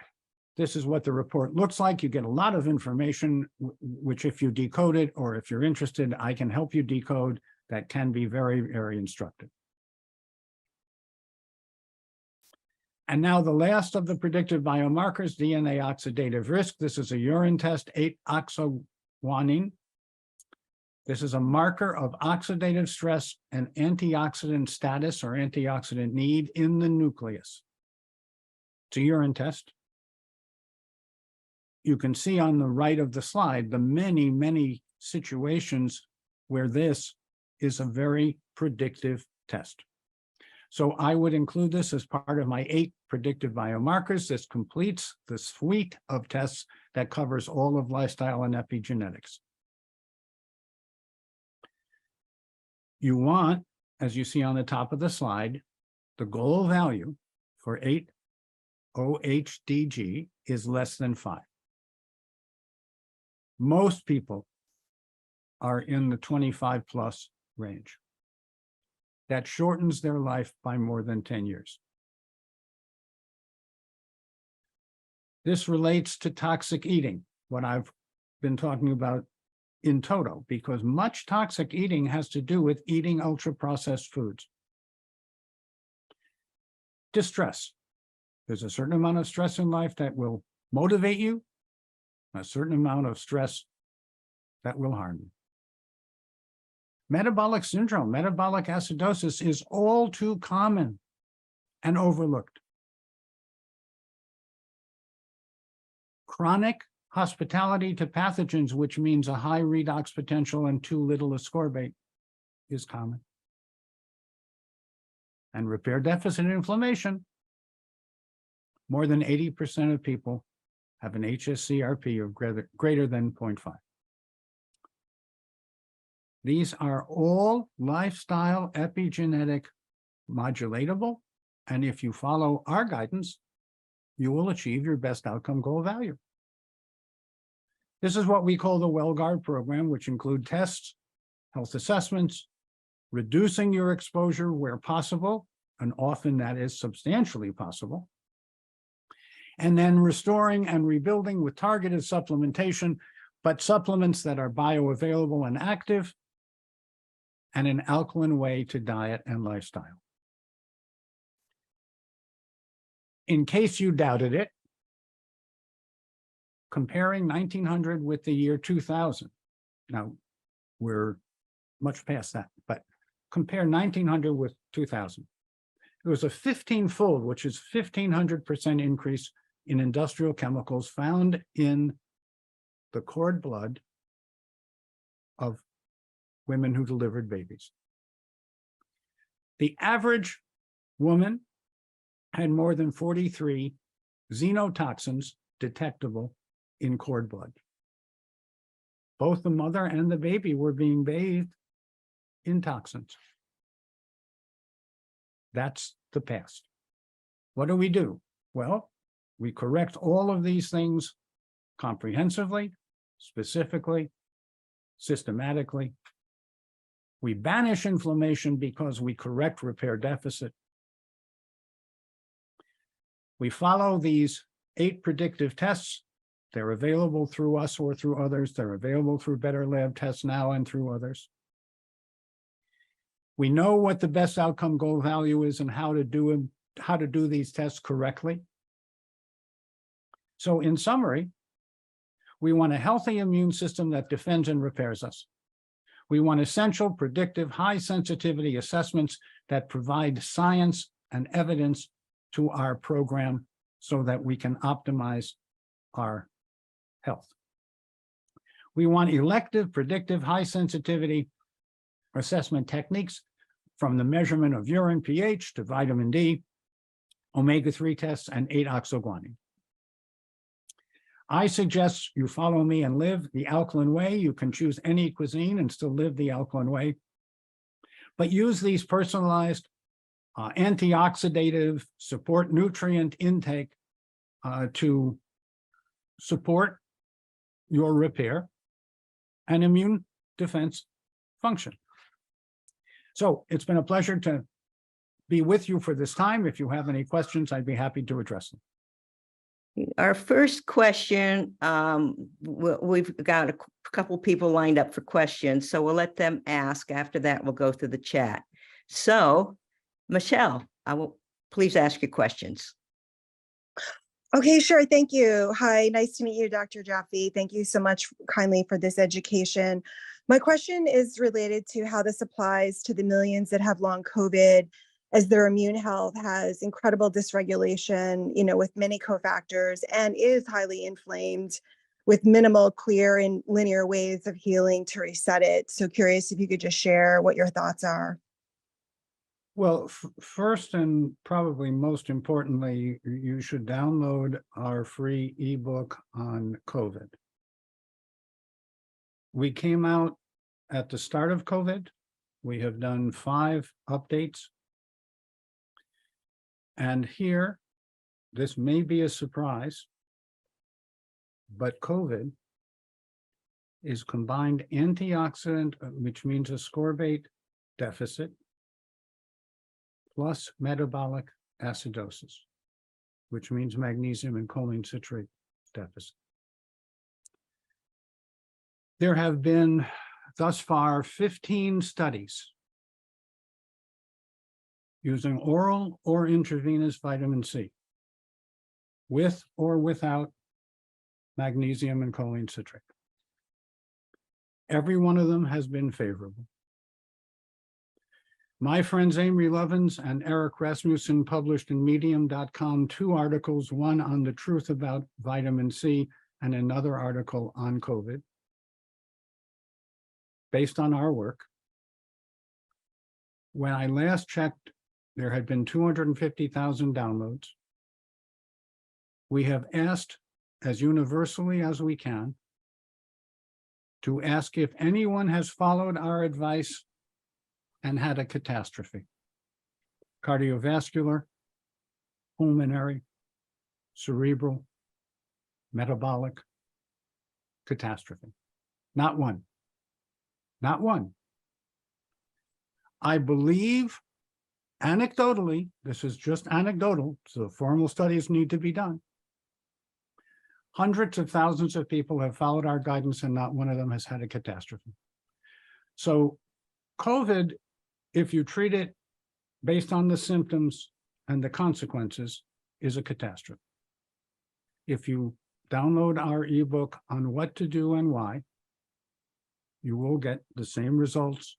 This is what the report looks like. You get a lot of information, which if you decode it, or if you're interested, I can help you decode. That can be very, very instructive. And now the last of the predictive biomarkers, DNA oxidative risk. This is a urine test, 8-oxoguanine. This is a marker of oxidative stress and antioxidant status or antioxidant need in the nucleus. It's a urine test. You can see on the right of the slide the many, many situations where this is a very predictive test. So I would include this as part of my 8 predictive biomarkers. This completes the suite of tests that covers all of lifestyle and epigenetics. You want, as you see on the top of the slide, the goal value for 8-OHDG is less than 5. Most people are in the 25 plus range. That shortens their life by more than 10 years. This relates to toxic eating, what I've been talking about in toto, because much toxic eating has to do with eating ultra-processed foods. Distress. There's a certain amount of stress in life that will motivate you, a certain amount of stress that will harm you. Metabolic syndrome, metabolic acidosis is all too common and overlooked. Chronic hospitality to pathogens, which means a high redox potential and too little ascorbate, is common. And repair deficit inflammation, more than 80% of people have an HSCRP of greater than 0.5. These are all lifestyle epigenetic modulatable, and if you follow our guidance, you will achieve your best outcome goal value. This is what we call the WellGuard program, which include tests, health assessments, reducing your exposure where possible, and often that is substantially possible, and then restoring and rebuilding with targeted supplementation, but supplements that are bioavailable and active, and an alkaline way to diet and lifestyle. In case you doubted it, comparing 1900 with the year 2000. Now, we're much past that, but compare 1900 with 2000. It was a 15-fold, which is 1,500% increase in industrial chemicals found in the cord blood of women who delivered babies. The average woman had more than 43 xenotoxins detectable in cord blood. Both the mother and the baby were being bathed in toxins. That's the past. What do? Well, we correct all of these things comprehensively, specifically, systematically. We banish inflammation because we correct repair deficit. We follow these 8 predictive tests. They're available through us or through others. They're available through Better Lab tests now and through others. We know what the best outcome goal value is and how to do these tests correctly. So in summary, we want a healthy immune system that defends and repairs us. We want essential, predictive, high sensitivity assessments that provide science and evidence to our program so that we can optimize our health. We want elective, predictive, high sensitivity assessment techniques, from the measurement of urine pH to vitamin D, omega-3 tests, and 8-oxoguanine. I suggest you follow me and live the alkaline way. You can choose any cuisine and still live the alkaline way, but use these personalized antioxidative support nutrient intake to support your repair and immune defense function. So it's been a pleasure to be with you for this time. If you have any questions, I'd be happy to address them. Our first question, we've got a couple people lined up for questions, so we'll let them ask. After that, we'll go through the chat. So, Michelle, I will please ask your questions. Okay, sure. Thank you. Hi, nice to meet you, Dr. Jaffe. Thank you so much kindly for this education. My question is related to how this applies to the millions that have long COVID, as their immune health has incredible dysregulation, with many cofactors and is highly inflamed with minimal, clear, and linear ways of healing to reset it. So curious if you could just share what your thoughts are. Well, first and probably most importantly, you should download our free ebook on COVID. We came out at the start of COVID. We have done 5 updates. And here, this may be a surprise, but COVID is combined antioxidant, which means ascorbate deficit, plus metabolic acidosis, which means magnesium and choline citrate deficit. There have been thus far 15 studies using oral or intravenous vitamin C, with or without magnesium and choline citrate. Every one of them has been favorable. My friends Amory Lovins and Eric Rasmussen published in medium.com 2 articles, one on the truth about vitamin C and another article on COVID, based on our work. When I last checked, there had been 250,000 downloads. We have asked, as universally as we can, to ask if anyone has followed our advice and had a catastrophe: cardiovascular, pulmonary, cerebral, metabolic catastrophe. Not one. Not one. I believe, anecdotally, this is just anecdotal, so formal studies need to be done. Hundreds of thousands of people have followed our guidance and not one of them has had a catastrophe. So COVID, if you treat it based on the symptoms and the consequences, is a catastrophe. If you download our ebook on what to do and why, you will get the same results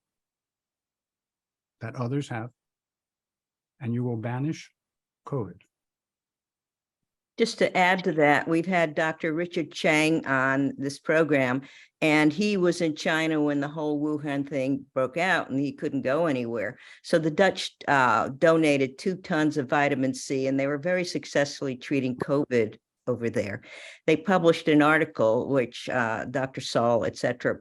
that others have, and you will banish COVID. Just to add to that, we've had Dr. Richard Chang on this program, and he was in China when the whole Wuhan thing broke out and he couldn't go anywhere. So the Dutch donated 2 tons of vitamin C, and they were very successfully treating COVID over there. They published an article, which Dr. Saul, et cetera,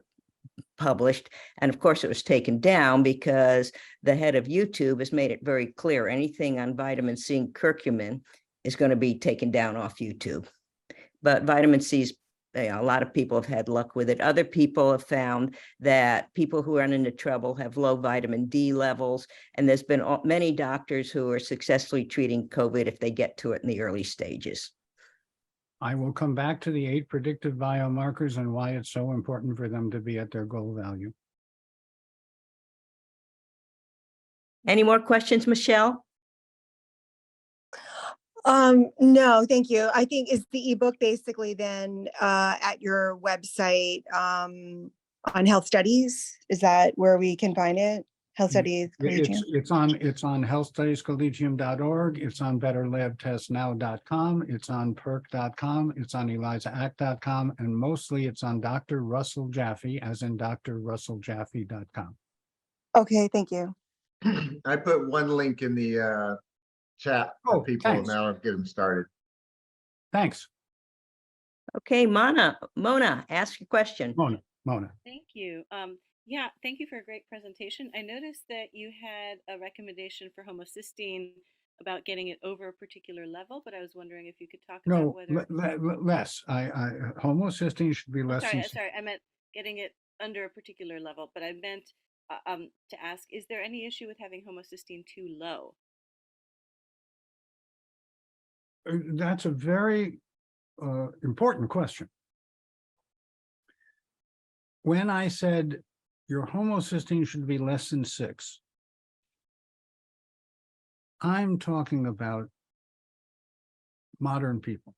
published. And of course, it was taken down because the head of YouTube has made it very clear anything on vitamin C and curcumin is going to be taken down off YouTube. But vitamin C is, a lot of people have had luck with it. Other people have found that people who run into trouble have low vitamin D levels. And there's been many doctors who are successfully treating COVID if they get to it in the early stages. I will come back to the 8 predictive biomarkers and why it's so important for them to be at their goal value. Any more questions, Michelle? No, thank you. I think is the ebook basically then at your website on health studies? Is that where we can find it? Health Studies Collegium? It's on healthstudiescollegium.org. It's on betterlabtestnow.com. It's on perk.com. It's on elizaact.com. And mostly it's on Dr. Russell Jaffe, as in drrusselljaffe.com. Okay, thank you. I put one link in the chat for people. Thanks. Now I'll get them started. Thanks. Okay, Mona, ask your question. Mona. Thank you. Yeah, thank you for a great presentation. I noticed that you had a recommendation for homocysteine about getting it over a particular level, but I was wondering if you could talk about No, whether less. Homocysteine should be less. sorry, I meant getting it under a particular level, but I meant to ask, is there any issue with having homocysteine too low? That's a very important question. When I said your homocysteine should be less than 6, I'm talking about modern people.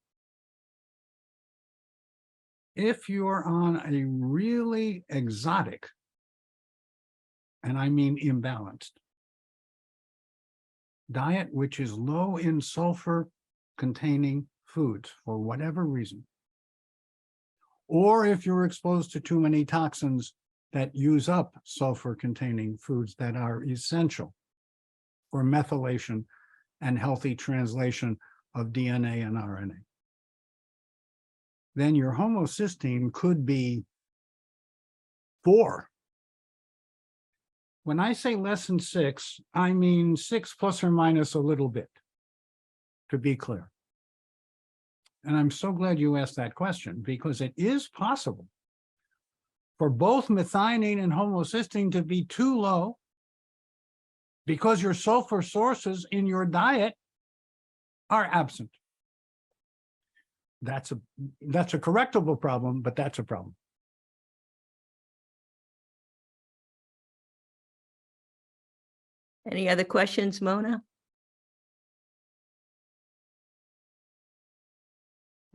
If you're on a really exotic, and I mean imbalanced, diet, which is low in sulfur containing foods for whatever reason, or if you're exposed to too many toxins that use up sulfur containing foods that are essential for methylation and healthy translation of DNA and RNA, then your homocysteine could be 4. When I say less than 6, I mean 6 plus or minus a little bit, to be clear. And I'm so glad you asked that question, because it is possible for both methionine and homocysteine to be too low because your sulfur sources in your diet are absent. That's a correctable problem, but that's a problem. Any other questions, Mona?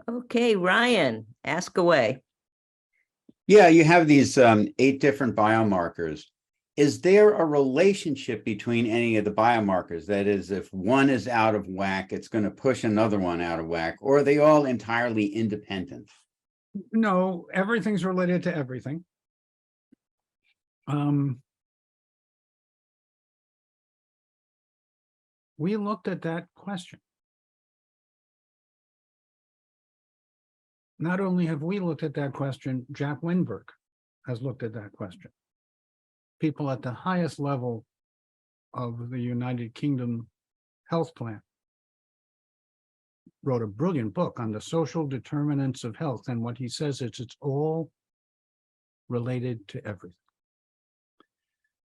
Okay, Ryan, ask away. Yeah, you have these 8 different biomarkers. Is there a relationship between any of the biomarkers? That is, if one is out of whack, it's going to push another one out of whack, or are they all entirely independent? No, everything's related to everything. We looked at that question. Not only have we looked at that question, Jack Winberg has looked at that question. People at the highest level of the United Kingdom health plan wrote a brilliant book on the social determinants of health. And what he says is it's all related to everything,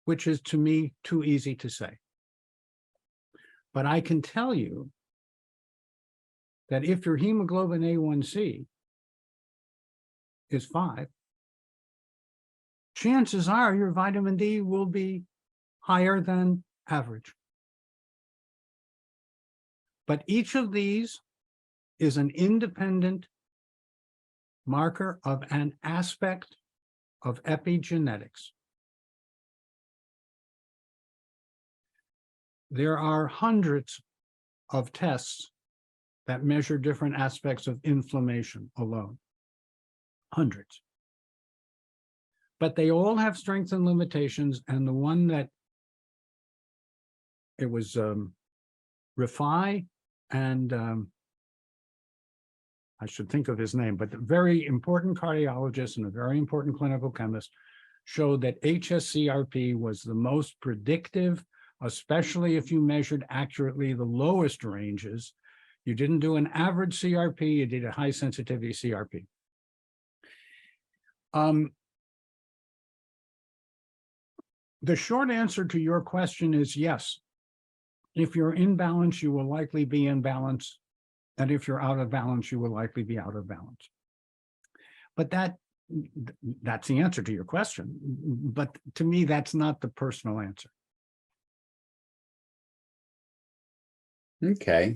which is to me too easy to say. But I can tell you that if your hemoglobin A1C is 5, chances are your vitamin D will be higher than average. But each of these is an independent marker of an aspect of epigenetics. There are hundreds of tests that measure different aspects of inflammation alone. Hundreds. But they all have strengths and limitations, and the one that it was Rafai and I should think of his name, but a very important cardiologist and a very important clinical chemist showed that HSCRP was the most predictive, especially if you measured accurately the lowest ranges. You didn't do an average CRP, you did a high sensitivity CRP. The short answer to your question is yes. If you're in balance, you will likely be in balance. And if you're out of balance, you will likely be out of balance. But that's the answer to your question. But to me, that's not the personal answer. Okay.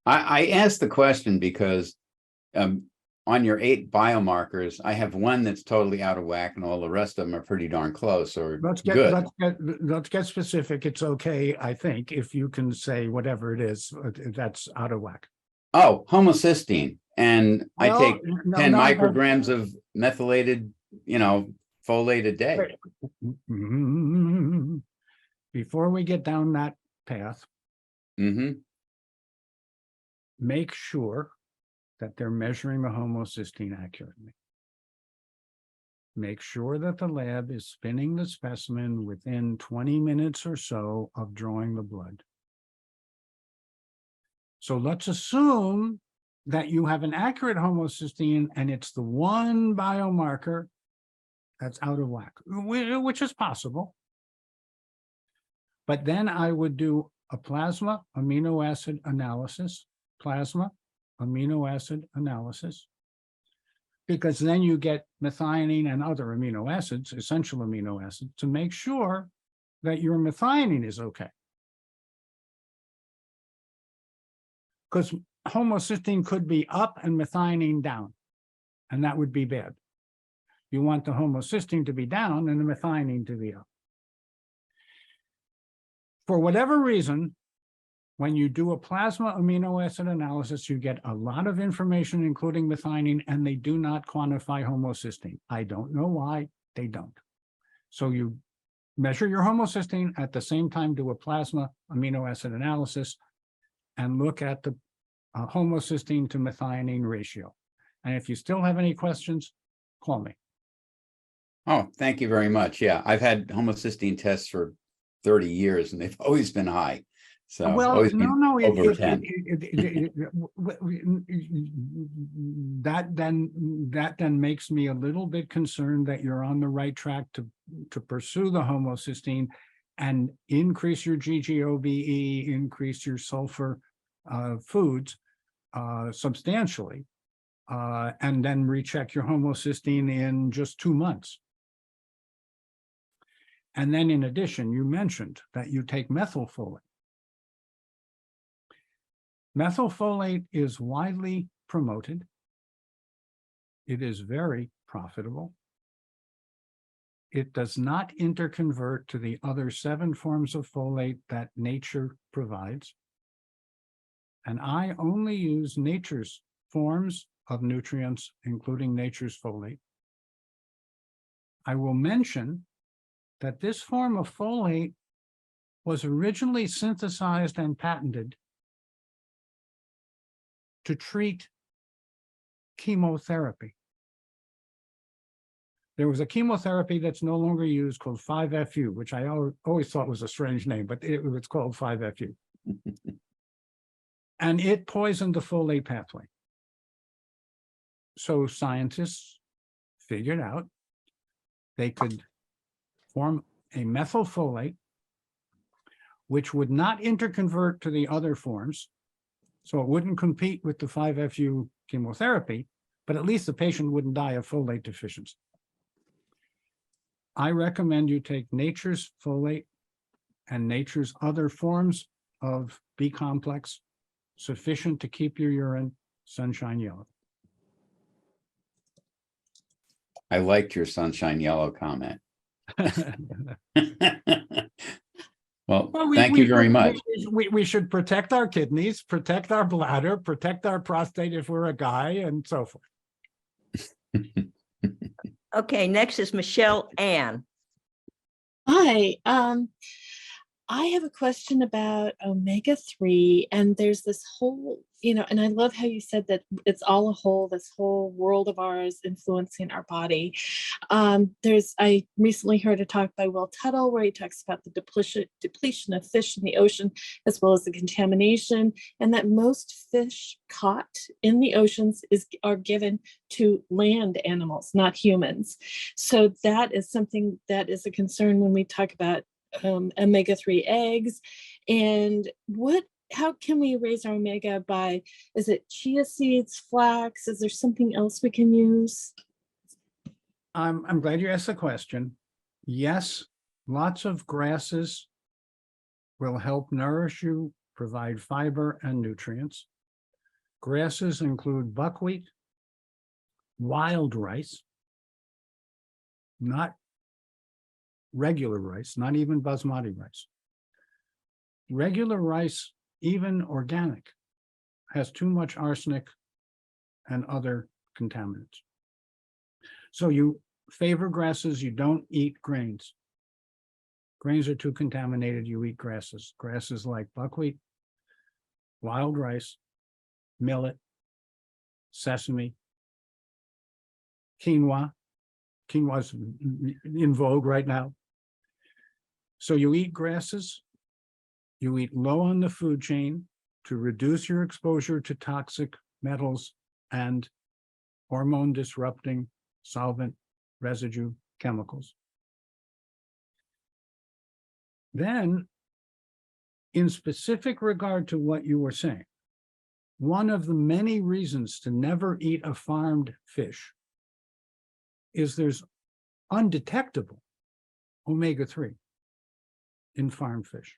I asked the question because on your 8 biomarkers, I have one that's totally out of whack and all the rest of them are pretty darn close or good. Let's get specific. It's okay, I think, if you can say whatever it is that's out of whack. Oh, homocysteine. And I take 10 no, micrograms of methylated, folate a day. Before we get down that path, make sure that they're measuring the homocysteine accurately. Make sure that the lab is spinning the specimen within 20 minutes or so of drawing the blood. So let's assume that you have an accurate homocysteine and it's the one biomarker that's out of whack, which is possible. But then I would do a plasma amino acid analysis, because then you get methionine and other amino acids, essential amino acids, to make sure that your methionine is okay. Because homocysteine could be up and methionine down, and that would be bad. You want the homocysteine to be down and the methionine to be up. For whatever reason, when you do a plasma amino acid analysis, you get a lot of information, including methionine, and they do not quantify homocysteine. I don't know why they don't. So you measure your homocysteine, at the same time do a plasma amino acid analysis and look at the homocysteine to methionine ratio. And if you still have any questions, call me. Oh, thank you very much. Yeah, I've had homocysteine tests for 30 years and they've always been high. So Well, always been over 10. That then makes me a little bit concerned that you're on the right track to pursue the homocysteine and increase your GGOBE, increase your sulfur foods substantially, and then recheck your homocysteine in just 2 months. And then in addition, you mentioned that you take methylfolate. Methylfolate is widely promoted. It is very profitable. It does not interconvert to the other 7 forms of folate that nature provides. And I only use nature's forms of nutrients, including nature's folate. I will mention that this form of folate was originally synthesized and patented to treat chemotherapy. There was a chemotherapy that's no longer used called 5-FU, which I always thought was a strange name, but it's called 5-FU. And it poisoned the folate pathway. So scientists figured out they could form a methylfolate, which would not interconvert to the other forms. So it wouldn't compete with the 5-FU chemotherapy, but at least the patient wouldn't die of folate deficiency. I recommend you take nature's folate and nature's other forms of B complex, sufficient to keep your urine sunshine yellow. I liked your sunshine yellow comment. Well, thank you very much. We should protect our kidneys, protect our bladder, protect our prostate if we're a guy, and so forth. Okay, next is Michelle Ann. Hi, I have a question about omega-3, and there's this whole, and I love how you said that it's all a whole, this whole world of ours influencing our body. I recently heard a talk by Will Tuttle where he talks about the depletion of fish in the ocean, as well as the contamination, and that most fish caught in the oceans are given to land animals, not humans. So that is something that is a concern when we talk about omega-3 eggs. And how can we raise our omega by, is it chia seeds, flax? Is there something else we can use? I'm glad you asked the question. Yes, lots of grasses will help nourish you, provide fiber and nutrients. Grasses include buckwheat, wild rice, not regular rice, not even basmati rice. Regular rice, even organic, has too much arsenic and other contaminants. So you favor grasses, you don't eat grains. Grains are too contaminated, you eat grasses. Grasses like buckwheat, wild rice, millet, sesame, quinoa. Quinoa's in vogue right now. So you eat grasses, you eat low on the food chain to reduce your exposure to toxic metals and hormone disrupting solvent residue chemicals. Then in specific regard to what you were saying, one of the many reasons to never eat a farmed fish is there's undetectable omega-3 in farmed fish.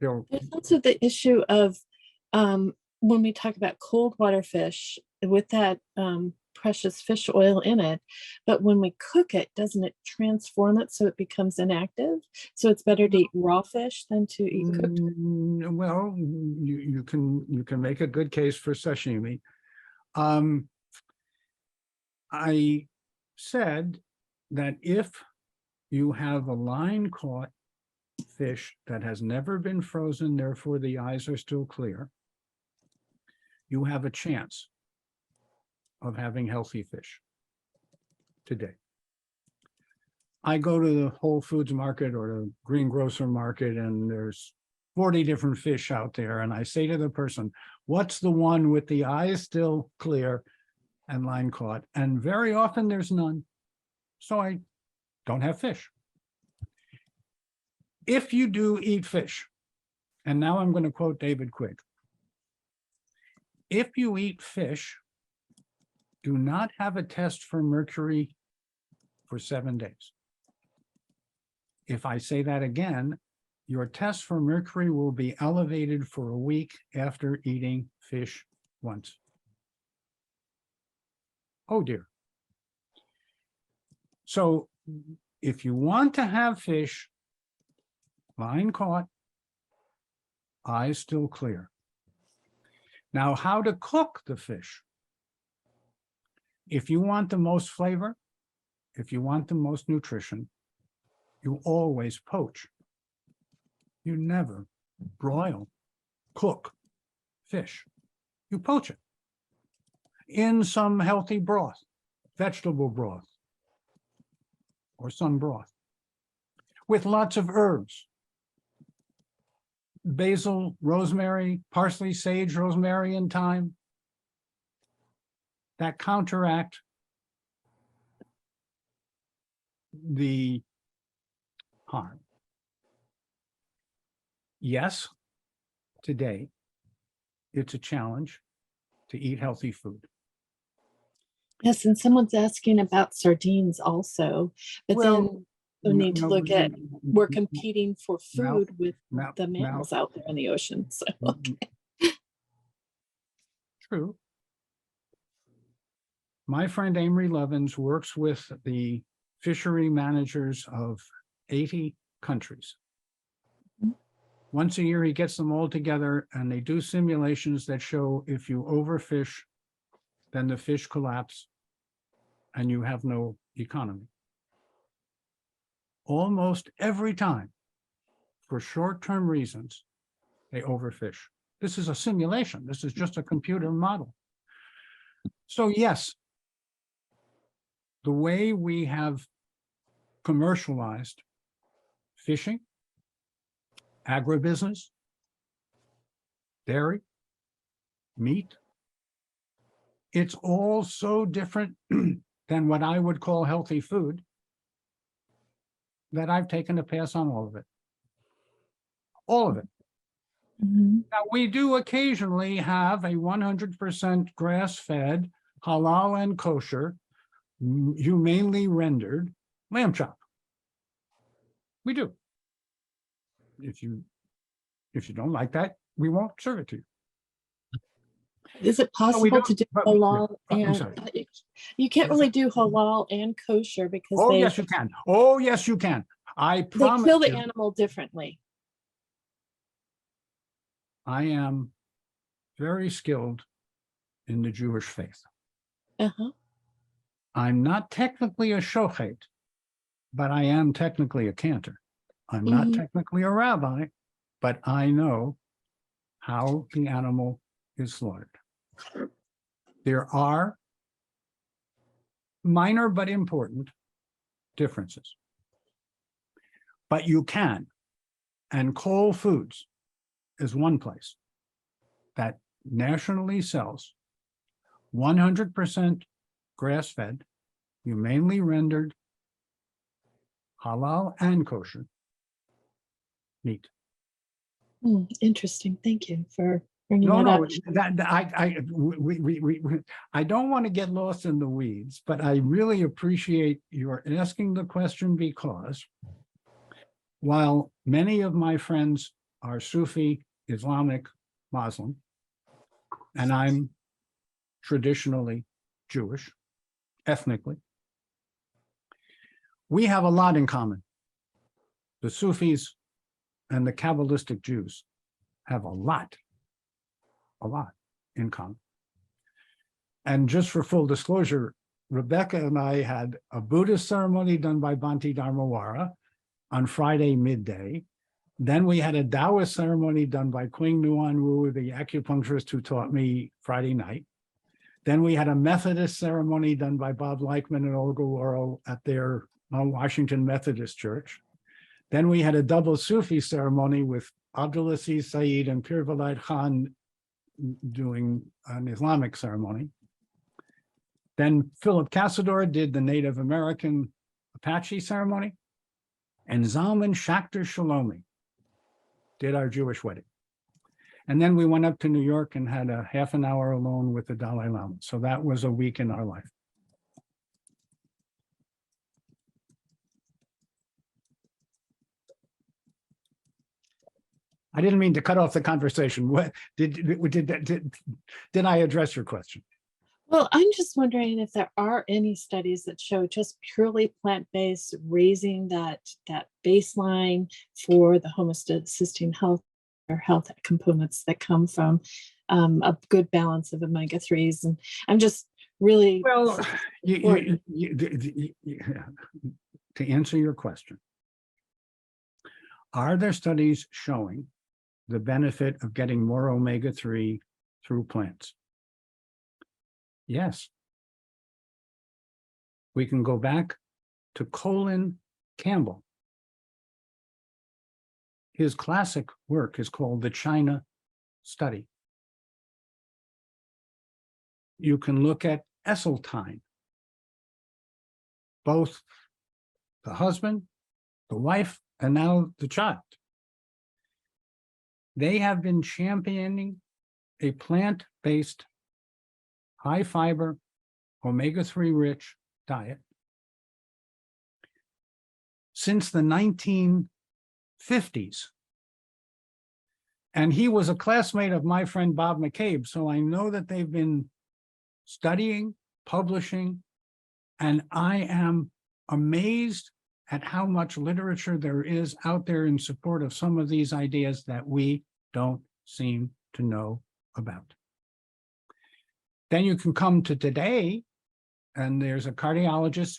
There, There's also the issue of when we talk about cold water fish with that precious fish oil in it, but when we cook it, doesn't it transform it so it becomes inactive? So it's better to eat raw fish than to eat cooked. well, you can make a good case for sashimi. I said that if you have a line caught fish that has never been frozen, therefore the eyes are still clear, you have a chance of having healthy fish today. I go to the Whole Foods market or the greengrocer market, and there's 40 different fish out there. And I say to the person, what's the one with the eyes still clear and line caught? And very often there's none. So I don't have fish. If you do eat fish, and now I'm going to quote David Quigg, if you eat fish, do not have a test for mercury for 7 days. If I say that again, your test for mercury will be elevated for a week after eating fish once. Oh dear. So if you want to have fish, line caught, eyes still clear. Now, how to cook the fish? If you want the most flavor, if you want the most nutrition, you always poach. You never broil, cook fish. You poach it in some healthy broth, vegetable broth, or some broth, with lots of herbs. Basil, rosemary, parsley, sage, rosemary, and thyme that counteract the harm. Yes, today it's a challenge to eat healthy food. Yes, and someone's asking about sardines also, but Well, then we need to look at we're competing for now- food with now- the now- mammals out there in the ocean. So True. My friend Amory Levins works with the fishery managers of 80 countries. Mhm. Once a year, he gets them all together and they do simulations that show if you overfish, then the fish collapse and you have no economy. Almost every time, for short-term reasons, they overfish. This is a simulation. This is just a computer model. So yes, the way we have commercialized fishing, agribusiness, dairy, meat, it's all so different than what I would call healthy food that I've taken a pass on all of it. All of it. Mhm. Now, we do occasionally have a 100% grass-fed, halal and kosher, humanely rendered lamb chop. We do. If you don't like that, we won't serve it to you. Is it No, we possible don't, to do but- halal I'm and sorry. you can't really do halal and kosher because Oh, they yes, you can. Oh, yes, you can. I they promise kill the you, animal differently. I am very skilled in the Jewish faith. Uh-huh. I'm not technically a shochet, but I am technically a cantor. I'm not Mhm. technically a rabbi, but I know how the animal is slaughtered. There are minor but important differences. But you can, and Whole Foods is one place that nationally sells 100% grass-fed, humanely rendered, halal and kosher meat. Interesting. Thank you for bringing No, that up. no, I don't want to get lost in the weeds, but I really appreciate your asking the question, because while many of my friends are Sufi, Islamic, Muslim, and I'm traditionally Jewish, ethnically, we have a lot in common. The Sufis and the Kabbalistic Jews have a lot in common. And just for full disclosure, Rebecca and I had a Buddhist ceremony done by Bhante Dharmawara on Friday midday. Then we had a Taoist ceremony done by Queen Nguyen Wu, the acupuncturist who taught me, Friday night. Then we had a Methodist ceremony done by Bob Leichman and Olga Worrell at their Washington Methodist Church. Then we had a double Sufi ceremony with Abdulaziz Saeed and Pir Vilayat Khan doing an Islamic ceremony. Then Philip Cassador did the Native American Apache ceremony, and Zalman Schachter Shalomi did our Jewish wedding. And then we went up to New York and had a half an hour alone with the Dalai Lama. So that was a week in our life. I didn't mean to cut off the conversation. What did I address your question? Well, I'm just wondering if there are any studies that show just purely plant-based raising that baseline for the homocysteine health or health components that come from a good balance of omega-3s. And I'm just really Well, to answer your question, are there studies showing the benefit of getting more omega-3 through plants? Yes. We can go back to Colin Campbell. His classic work is called the China Study. You can look at Esseltine. Both the husband, the wife, and now the child. They have been championing a plant-based, high-fiber, omega-3 rich diet since the 1950s. And he was a classmate of my friend Bob McCabe, so I know that they've been studying, publishing, and I am amazed at how much literature there is out there in support of some of these ideas that we don't seem to know about. Then you can come to today, and there's a cardiologist,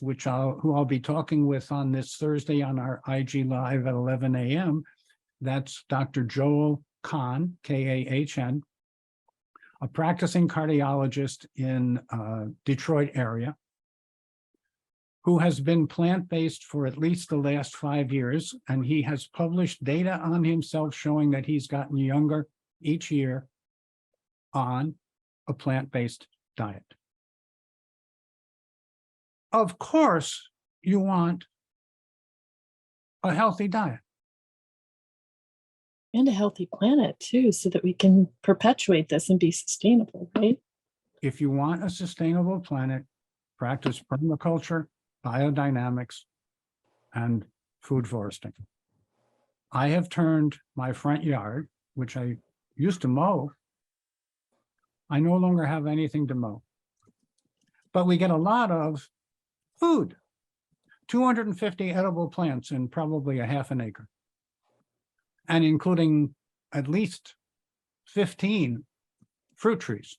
who I'll be talking with on this Thursday on our IG Live at 11 a.m. That's Dr. Joel Kahn, K-A-H-N, a practicing cardiologist in Detroit area, who has been plant-based for at least the last 5 years, and he has published data on himself showing that he's gotten younger each year on a plant-based diet. Of course, you want a healthy diet. and a healthy planet too, so that we can perpetuate this and be sustainable, right? If you want a sustainable planet, practice permaculture, biodynamics, and food foresting. I have turned my front yard, which I used to mow. I no longer have anything to mow. But we get a lot of food, 250 edible plants in probably a half an acre, and including at least 15 fruit trees,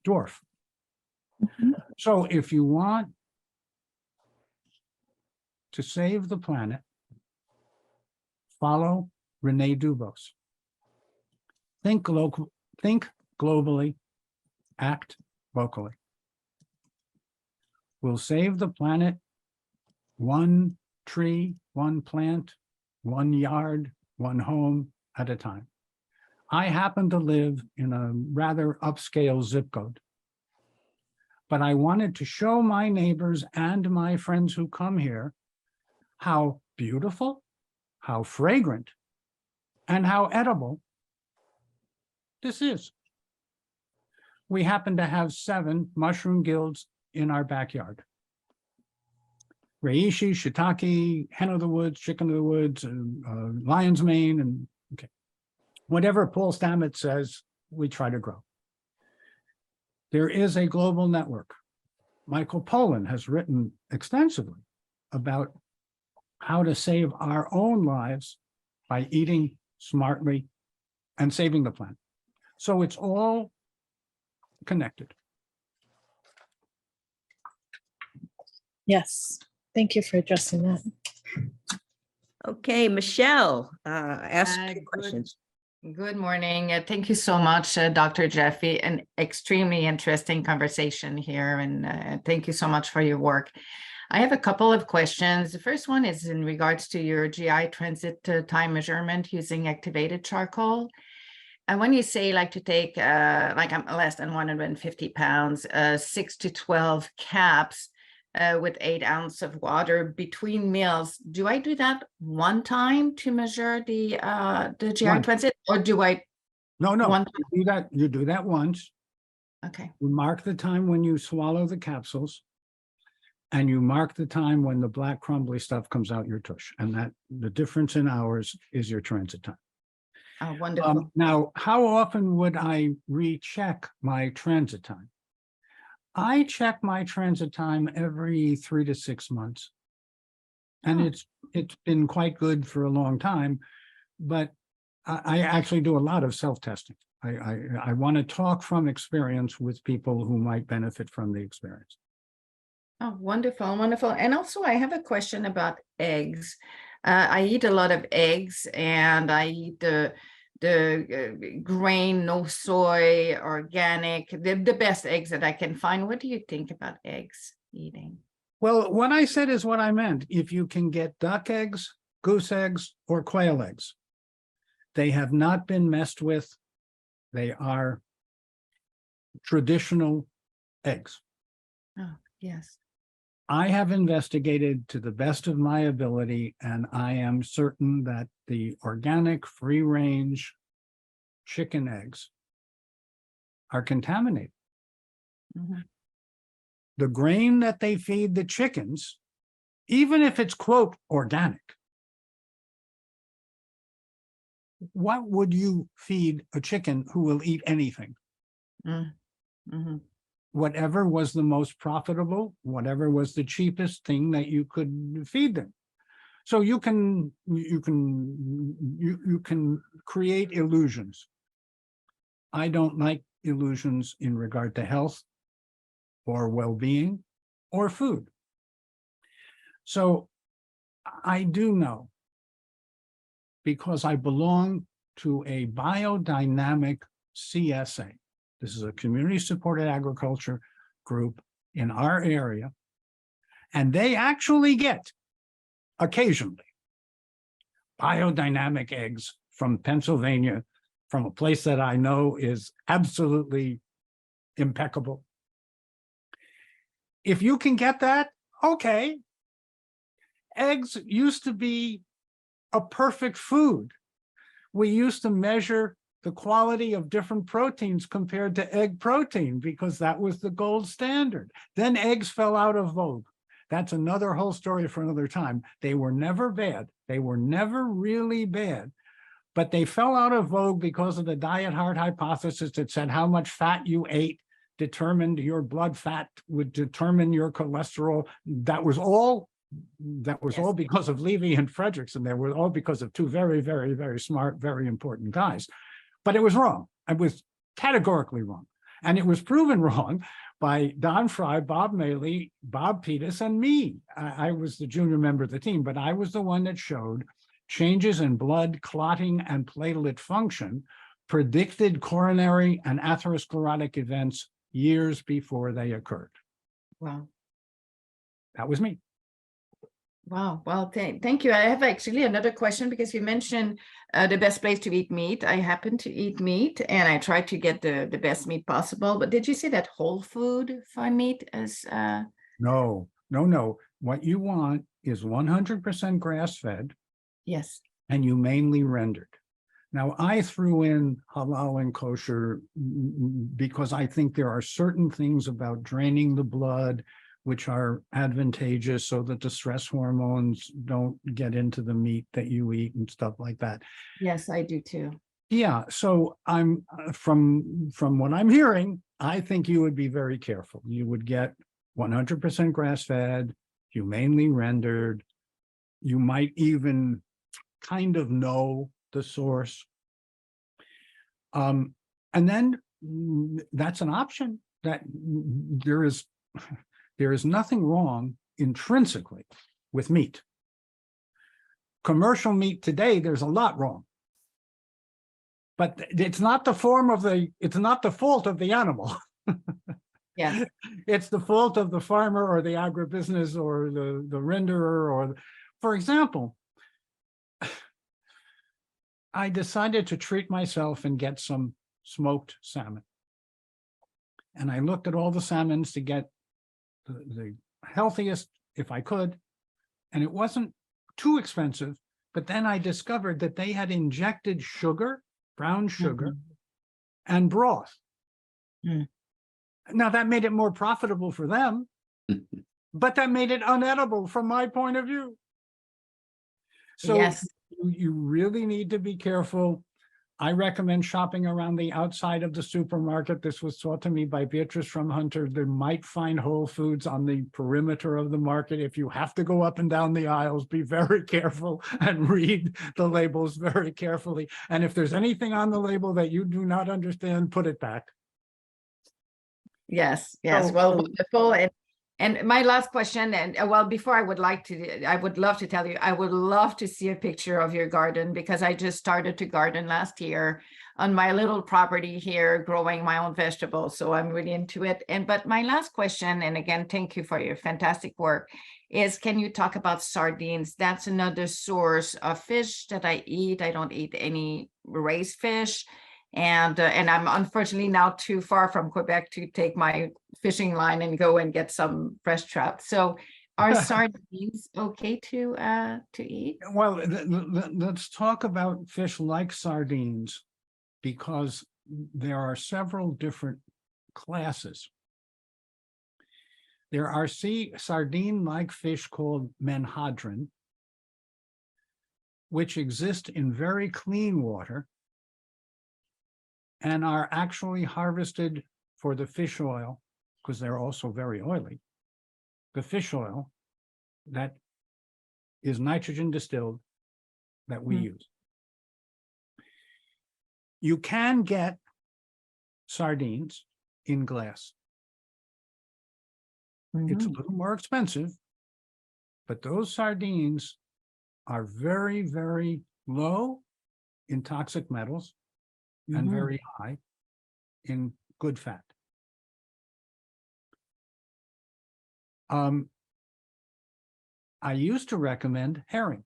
dwarf. Mhm. So if you want to save the planet, follow Renee Dubos. Think local, think globally, act locally. We'll save the planet one tree, one plant, one yard, one home at a time. I happen to live in a rather upscale zip code, but I wanted to show my neighbors and my friends who come here how beautiful how fragrant, and how edible this is. We happen to have 7 mushroom guilds in our backyard. Reishi, shiitake, hen of the woods, chicken of the woods, lion's mane, and okay. Whatever Paul Stamets says, we try to grow. There is a global network. Michael Pollan has written extensively about how to save our own lives by eating smartly and saving the planet. So it's all connected. Yes, thank you for addressing that. Okay, Michelle, ask Uh, your good- questions. Good morning. Thank you so much, Dr. Jaffe. An extremely interesting conversation here, and thank you so much for your work. I have a couple of questions. The first one is in regards to your GI transit time measurement using activated charcoal. And when you say like to take, like I'm less than 150 pounds, 6 to 12 caps with 8 ounces of water between meals, do I do that one time to measure the GI Once. transit, or do I? No, One time. you do that once. Okay. You mark the time when you swallow the capsules, and you mark the time when the black crumbly stuff comes out your tush, and that the difference in hours is your transit time. Oh, wonderful. Now, how often would I recheck my transit time? I check my transit time every 3 to 6 months. And Oh. it's been quite good for a long time, but I actually do a lot of self-testing. I want to talk from experience with people who might benefit from the experience. Oh, wonderful, wonderful. And also, I have a question about eggs. I eat a lot of eggs, and I eat the grain, no soy, organic, the best eggs that I can find. What do you think about eggs eating? Well, what I said is what I meant. If you can get duck eggs, goose eggs, or quail eggs, they have not been messed with. They are traditional eggs. Oh, yes. I have investigated to the best of my ability, and I am certain that the organic free-range chicken eggs are contaminated. Mhm. The grain that they feed the chickens, even if it's, quote, organic, what would you feed a chicken who will eat anything? Mm. Mhm. Whatever was the most profitable, whatever was the cheapest thing that you could feed them. So you can create illusions. I don't like illusions in regard to health or well-being or food. So I do know, because I belong to a biodynamic CSA. This is a community-supported agriculture group in our area, and they actually get occasionally biodynamic eggs from Pennsylvania, from a place that I know is absolutely impeccable. If you can get that, okay. Eggs used to be a perfect food. We used to measure the quality of different proteins compared to egg protein because that was the gold standard. Then eggs fell out of vogue. That's another whole story for another time. They were never bad. They were never really bad, but they fell out of vogue because of the diet heart hypothesis that said how much fat you ate determined your blood fat would determine your cholesterol. That was all because of Levy and Fredrickson. They were all because of 2 very, very, very smart, very important guys. But it was wrong. It was categorically wrong. And it was proven wrong by Don Fry, Bob Maley, Bob Petus, and me. I was the junior member of the team, but I was the one that showed changes in blood clotting and platelet function predicted coronary and atherosclerotic events years before they occurred. Wow. That was me. Wow. Well, thank you. I have actually another question, because you mentioned the best place to eat meat. I happen to eat meat, and I try to get the best meat possible. But did you say that whole food farm meat is? No. What you want is 100% grass-fed, Yes. and humanely rendered. Now, I threw in halal and kosher because I think there are certain things about draining the blood which are advantageous so that the stress hormones don't get into the meat that you eat and stuff like that. Yes, I do too. Yeah, so I'm from what I'm hearing, I think you would be very careful. You would get 100% grass-fed, humanely rendered. You might even kind of know the source. And then that's an option. That there is nothing wrong intrinsically with meat. Commercial meat today, there's a lot wrong. But it's not the fault of the animal. Yes. It's the fault of the farmer or the agribusiness or the renderer or, for example, I decided to treat myself and get some smoked salmon. And I looked at all the salmons to get the healthiest if I could, and it wasn't too expensive, but then I discovered that they had injected sugar, brown sugar, and broth. Now that made it more profitable for them, but that made it unedible from my point of view. So Yes. you really need to be careful. I recommend shopping around the outside of the supermarket. This was taught to me by Beatrice from Hunter. They might find Whole Foods on the perimeter of the market. If you have to go up and down the aisles, be very careful and read the labels very carefully. And if there's anything on the label that you do not understand, put it back. Yes, yes. So- Well, wonderful. And my last question, and well, before I would love to tell you, I would love to see a picture of your garden because I just started to garden last year on my little property here, growing my own vegetables. So I'm really into it. But my last question, and again, thank you for your fantastic work, is can you talk about sardines? That's another source of fish that I eat. I don't eat any raised fish. And I'm unfortunately now too far from Quebec to take my fishing line and go and get some fresh trout. So are sardines okay to eat? Well, let's talk about fish like sardines because there are several different classes. There are sardine-like fish called menhadrin, which exist in very clean water and are actually harvested for the fish oil, because they're also very oily. The fish oil that is nitrogen distilled that we use. You can get sardines in glass. It's a little more expensive, but those sardines are very, very low in toxic metals and very high in good fat. I used to recommend herring.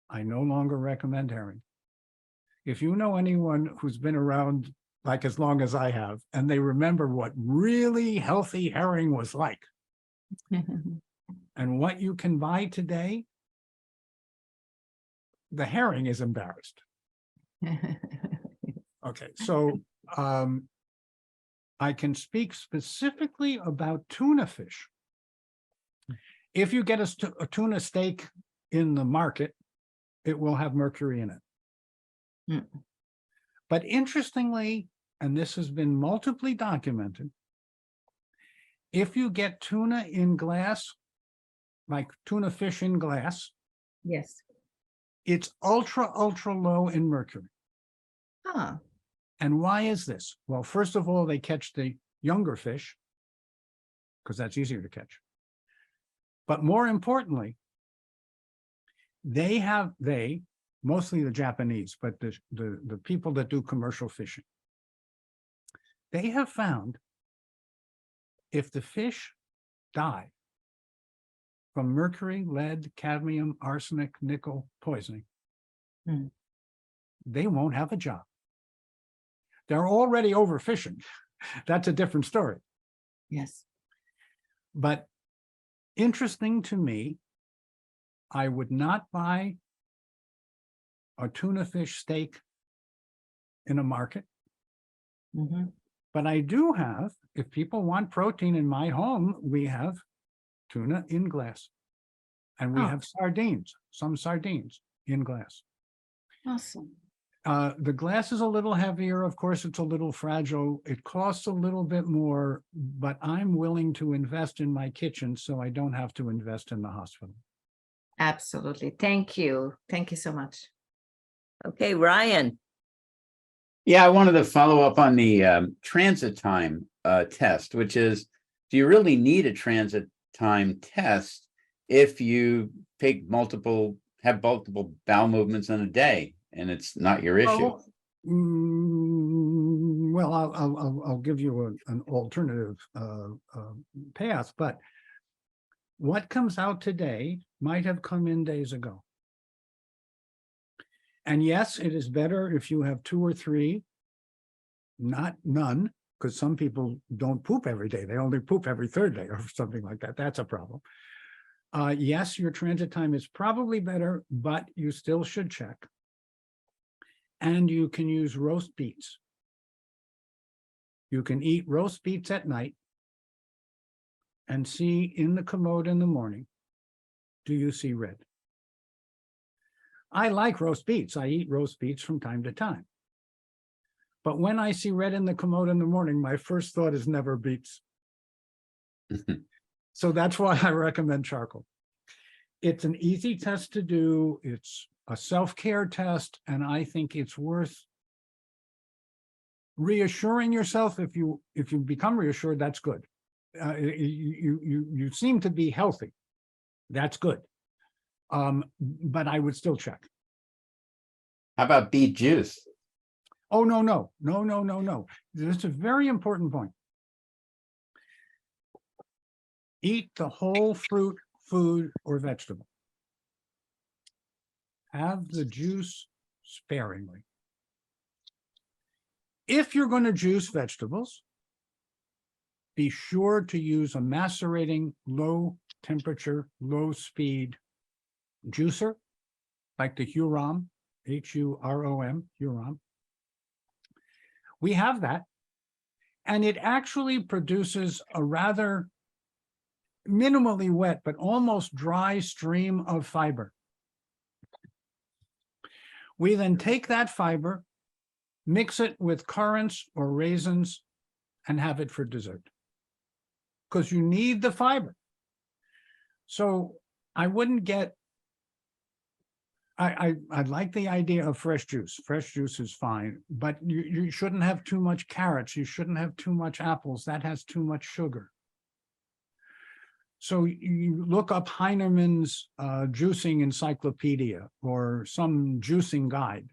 I no longer recommend herring. If you know anyone who's been around like as long as I have, and they remember what really healthy herring was like, and what you can buy today, the herring is embarrassed. Okay, so I can speak specifically about tuna fish. If you get a tuna steak in the market, it will have mercury in it. But interestingly, and this has been multiply documented, if you get tuna in glass, like tuna fish in glass, Yes. it's ultra, ultra low in mercury. Huh. And why is this? Well, first of all, they catch the younger fish because that's easier to catch. But more importantly, mostly the Japanese, but the people that do commercial fishing, they have found if the fish die from mercury, lead, cadmium, arsenic, nickel poisoning, they won't have a job. They're already overfishing. That's a different story. Yes. But interesting to me, I would not buy a tuna fish steak in a market. Mhm. But I do have, if people want protein in my home, we have tuna in glass. And we Oh. have sardines, some sardines in glass. Awesome. The glass is a little heavier. Of course, it's a little fragile. It costs a little bit more, but I'm willing to invest in my kitchen so I don't have to invest in the hospital. Absolutely. Thank you. Thank you so much. Okay, Ryan. Yeah, I wanted to follow up on the transit time test, which is, do you really need a transit time test if you have multiple bowel movements in a day and it's not your issue? Oh, well, I'll give you an alternative path, but what comes out today might have come in days ago. And yes, it is better if you have 2 or 3, not none, because some people don't poop every day. They only poop every 3rd day or something like that. That's a problem. Yes, your transit time is probably better, but you still should check. And you can use roast beets. You can eat roast beets at night and see in the commode in the morning, do you see red? I like roast beets. I eat roast beets from time to time. But when I see red in the commode in the morning, my first thought is never beets. So that's why I recommend charcoal. It's an easy test to do. It's a self-care test, and I think it's worth reassuring yourself. If you become reassured, that's good. You seem to be healthy. That's good. But I would still check. How about beet juice? Oh, no. This is a very important point. Eat the whole fruit, food, or vegetable. Have the juice sparingly. If you're going to juice vegetables, be sure to use a macerating, low temperature, low speed juicer, like the Hurom, Hurom, Hurom. We have that, and it actually produces a rather minimally wet, but almost dry stream of fiber. We then take that fiber, mix it with currants or raisins, and have it for dessert. Because you need the fiber. So I wouldn't get, I like the idea of fresh juice. Fresh juice is fine, but you shouldn't have too much carrots. You shouldn't have too much apples. That has too much sugar. So you look up Heinerman's juicing encyclopedia or some juicing guide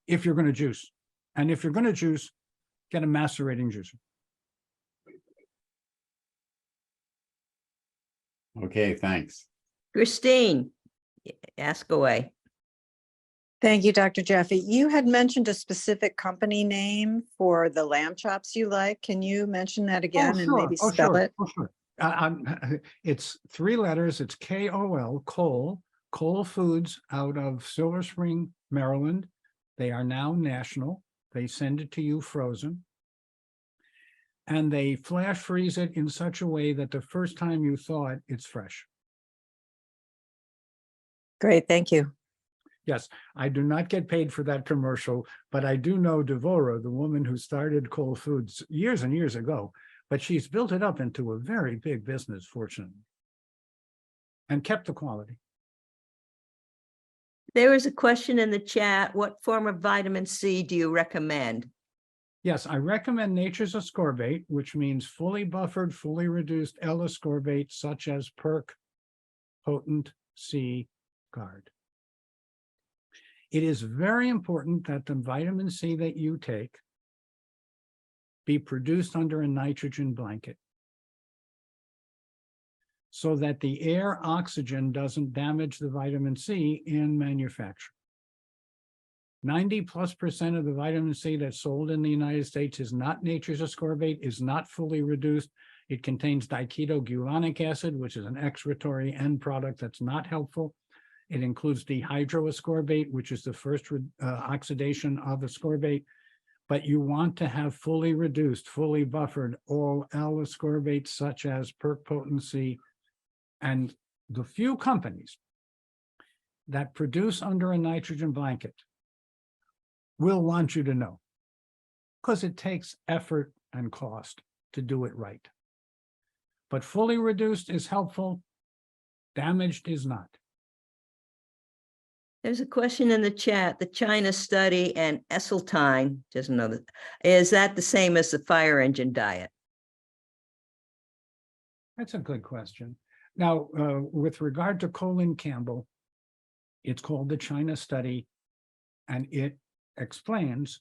if you're going to juice. And if you're going to juice, get a macerating juicer. Okay, thanks. Christine, ask away. Thank you, Dr. Jaffe. You had mentioned a specific company name for the lamb chops you like. Can you mention that again and maybe spell it? Oh, sure. It's 3 letters. It's KOL, Cole Foods out of Silver Spring, Maryland. They are now national. They send it to you frozen. And they flash freeze it in such a way that the first time you thaw it, it's fresh. Great, thank you. Yes, I do not get paid for that commercial, but I do know Devora, the woman who started Cole Foods years and years ago, but she's built it up into a very big business, fortunately, and kept the quality. There is a question in the chat. What form of vitamin C do you recommend? Yes, I recommend Nature's ascorbate, which means fully buffered, fully reduced L-ascorbate, such as Perk, Potent C, Guard. It is very important that the vitamin C that you take be produced under a nitrogen blanket so that the air oxygen doesn't damage the vitamin C in manufacture. 90+% of the vitamin C that's sold in the United States is not Nature's ascorbate, is not fully reduced. It contains diketogulonic acid, which is an excretory end product that's not helpful. It includes dehydroascorbate, which is the first oxidation of ascorbate. But you want to have fully reduced, fully buffered all L-ascorbates such as perc potency. And the few companies that produce under a nitrogen blanket will want you to know, because it takes effort and cost to do it right. But fully reduced is helpful, damaged is not. There's a question in the chat, the China study and Esseltine, just another, is that the same as the fire engine diet? That's a good question. Now, with regard to Colin Campbell, it's called the China study, and it explains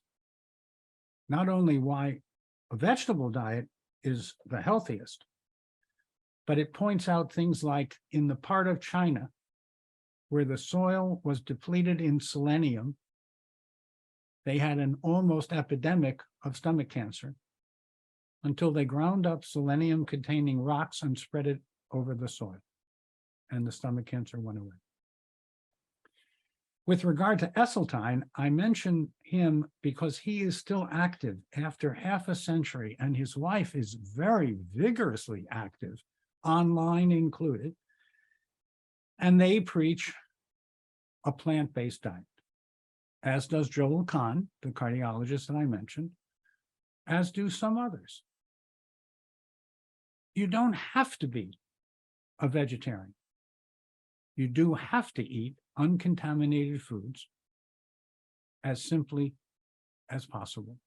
not only why a vegetable diet is the healthiest, but it points out things like in the part of China where the soil was depleted in selenium, they had an almost epidemic of stomach cancer until they ground up selenium-containing rocks and spread it over the soil, and the stomach cancer went away. With regard to Esseltine, I mention him because he is still active after half a century, and his wife is very vigorously active, online included, and they preach a plant-based diet, as does Joel Kahn, the cardiologist that I mentioned, as do some others. You don't have to be a vegetarian. You do have to eat uncontaminated foods as simply as possible,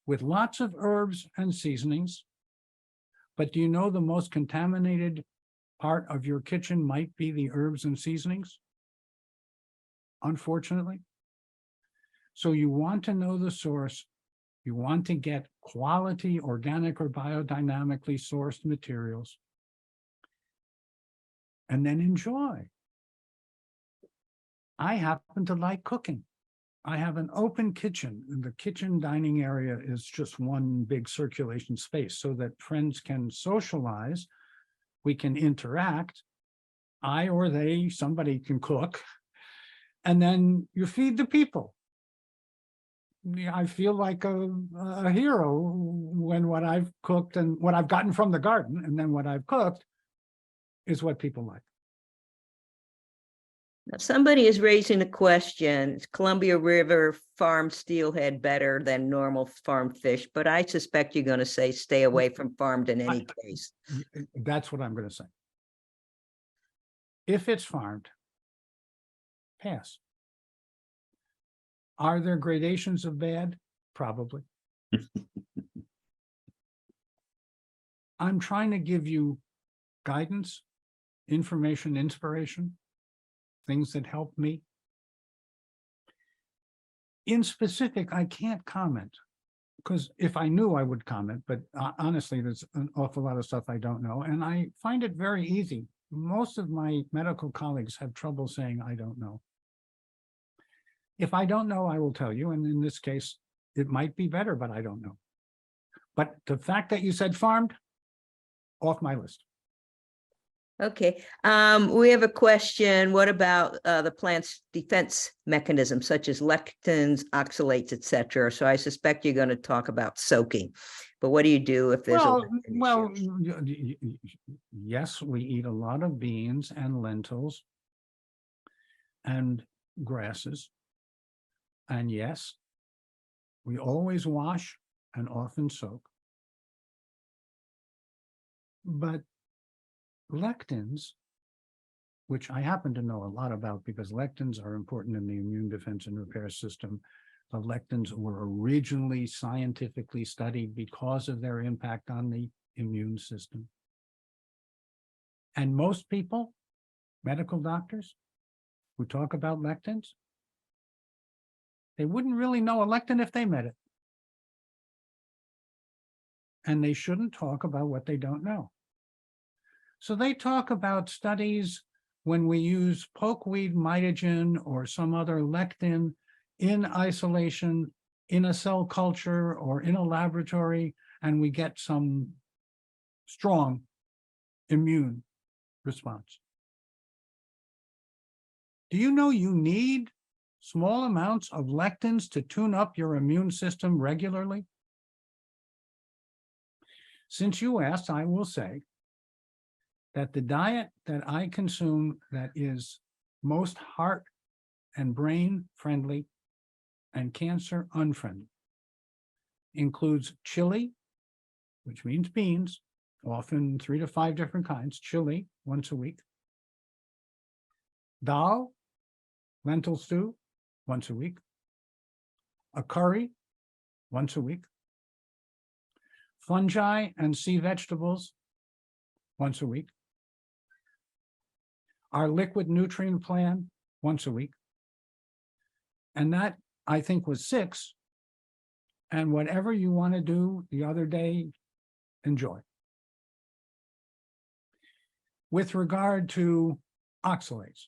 with lots of herbs and seasonings. But do you know the most contaminated part of your kitchen might be the herbs and seasonings? Unfortunately. So you want to know the source. You want to get quality organic or biodynamically sourced materials, and then enjoy. I happen to like cooking. I have an open kitchen, and the kitchen dining area is just one big circulation space so that friends can socialize. We can interact. I or they, somebody can cook, and then you feed the people. I feel like a hero when what I've cooked and what I've gotten from the garden and then what I've cooked is what people like. Now, somebody is raising the question, is Columbia River farmed steelhead better than normal farmed fish? But I suspect you're going to say stay away from farmed in any case. That's what I'm going to say. If it's farmed, pass. Are there gradations of bad? Probably. I'm trying to give you guidance, information, inspiration, things that help me. In specific, I can't comment, because if I knew, I would comment, but honestly, there's an awful lot of stuff I don't know, and I find it very easy. Most of my medical colleagues have trouble saying, I don't know. If I don't know, I will tell you, and in this case, it might be better, but I don't know. But the fact that you said farmed, off my list. Okay, we have a question. What about the plant's defense mechanisms, such as lectins, oxalates, etc.? So I suspect you're going to talk about soaking. But what do you do if there's well, yes, we eat a lot of beans and lentils and grasses. And yes, we always wash and often soak. But lectins, which I happen to know a lot about because lectins are important in the immune defense and repair system. The lectins were originally scientifically studied because of their impact on the immune system. And most people, medical doctors, who talk about lectins, they wouldn't really know a lectin if they met it. And they shouldn't talk about what they don't know. So they talk about studies when we use pokeweed mitogen or some other lectin in isolation, in a cell culture or in a laboratory, and we get some strong immune response. Do you know you need small amounts of lectins to tune up your immune system regularly? Since you asked, I will say that the diet that I consume that is most heart and brain friendly and cancer unfriendly includes chili, which means beans, often 3 to 5 different kinds, chili once a week, dal, lentil stew, once a week, a curry, once a week, fungi and sea vegetables, once a week, our liquid nutrient plan, once a week. And that, I think, was 6. And whatever you want to do the other day, enjoy. With regard to oxalates,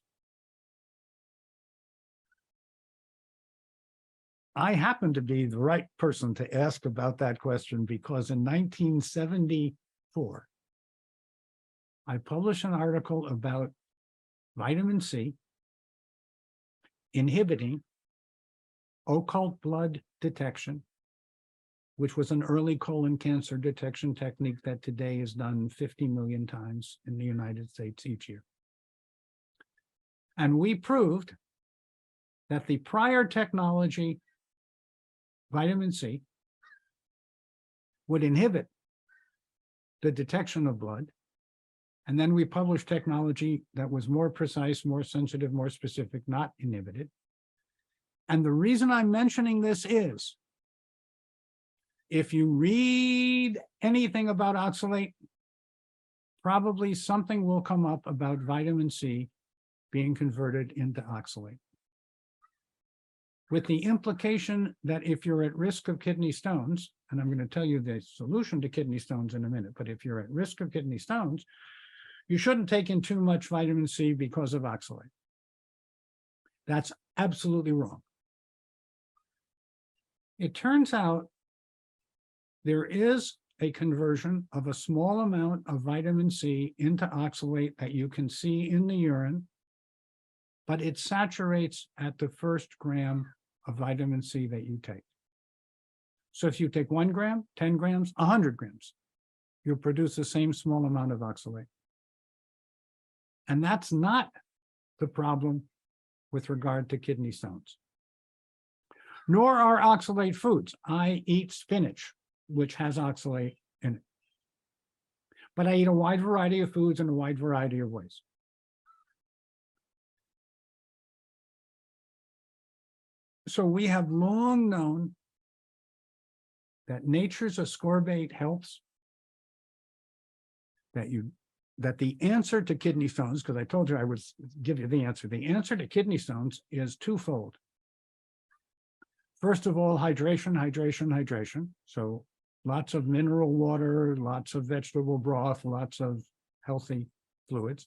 I happen to be the right person to ask about that question because in 1974, I published an article about vitamin C inhibiting occult blood detection, which was an early colon cancer detection technique that today is done 50 million times in the United States each year. And we proved that the prior technology, vitamin C, would inhibit the detection of blood. And then we published technology that was more precise, more sensitive, more specific, not inhibited. And the reason I'm mentioning this is, if you read anything about oxalate, probably something will come up about vitamin C being converted into oxalate, with the implication that if you're at risk of kidney stones, and I'm going to tell you the solution to kidney stones in a minute, but if you're at risk of kidney stones, you shouldn't take in too much vitamin C because of oxalate. That's absolutely wrong. It turns out there is a conversion of a small amount of vitamin C into oxalate that you can see in the urine, but it saturates at the first gram of vitamin C that you take. So if you take 1 gram, 10 grams, 100 grams, you'll produce the same small amount of oxalate. And that's not the problem with regard to kidney stones. Nor are oxalate foods. I eat spinach, which has oxalate in it. But I eat a wide variety of foods in a wide variety of ways. So we have long known that nature's ascorbate helps, that the answer to kidney stones, because I told you I would give you the answer to kidney stones is twofold. First of all, hydration, hydration, hydration. So lots of mineral water, lots of vegetable broth, lots of healthy fluids.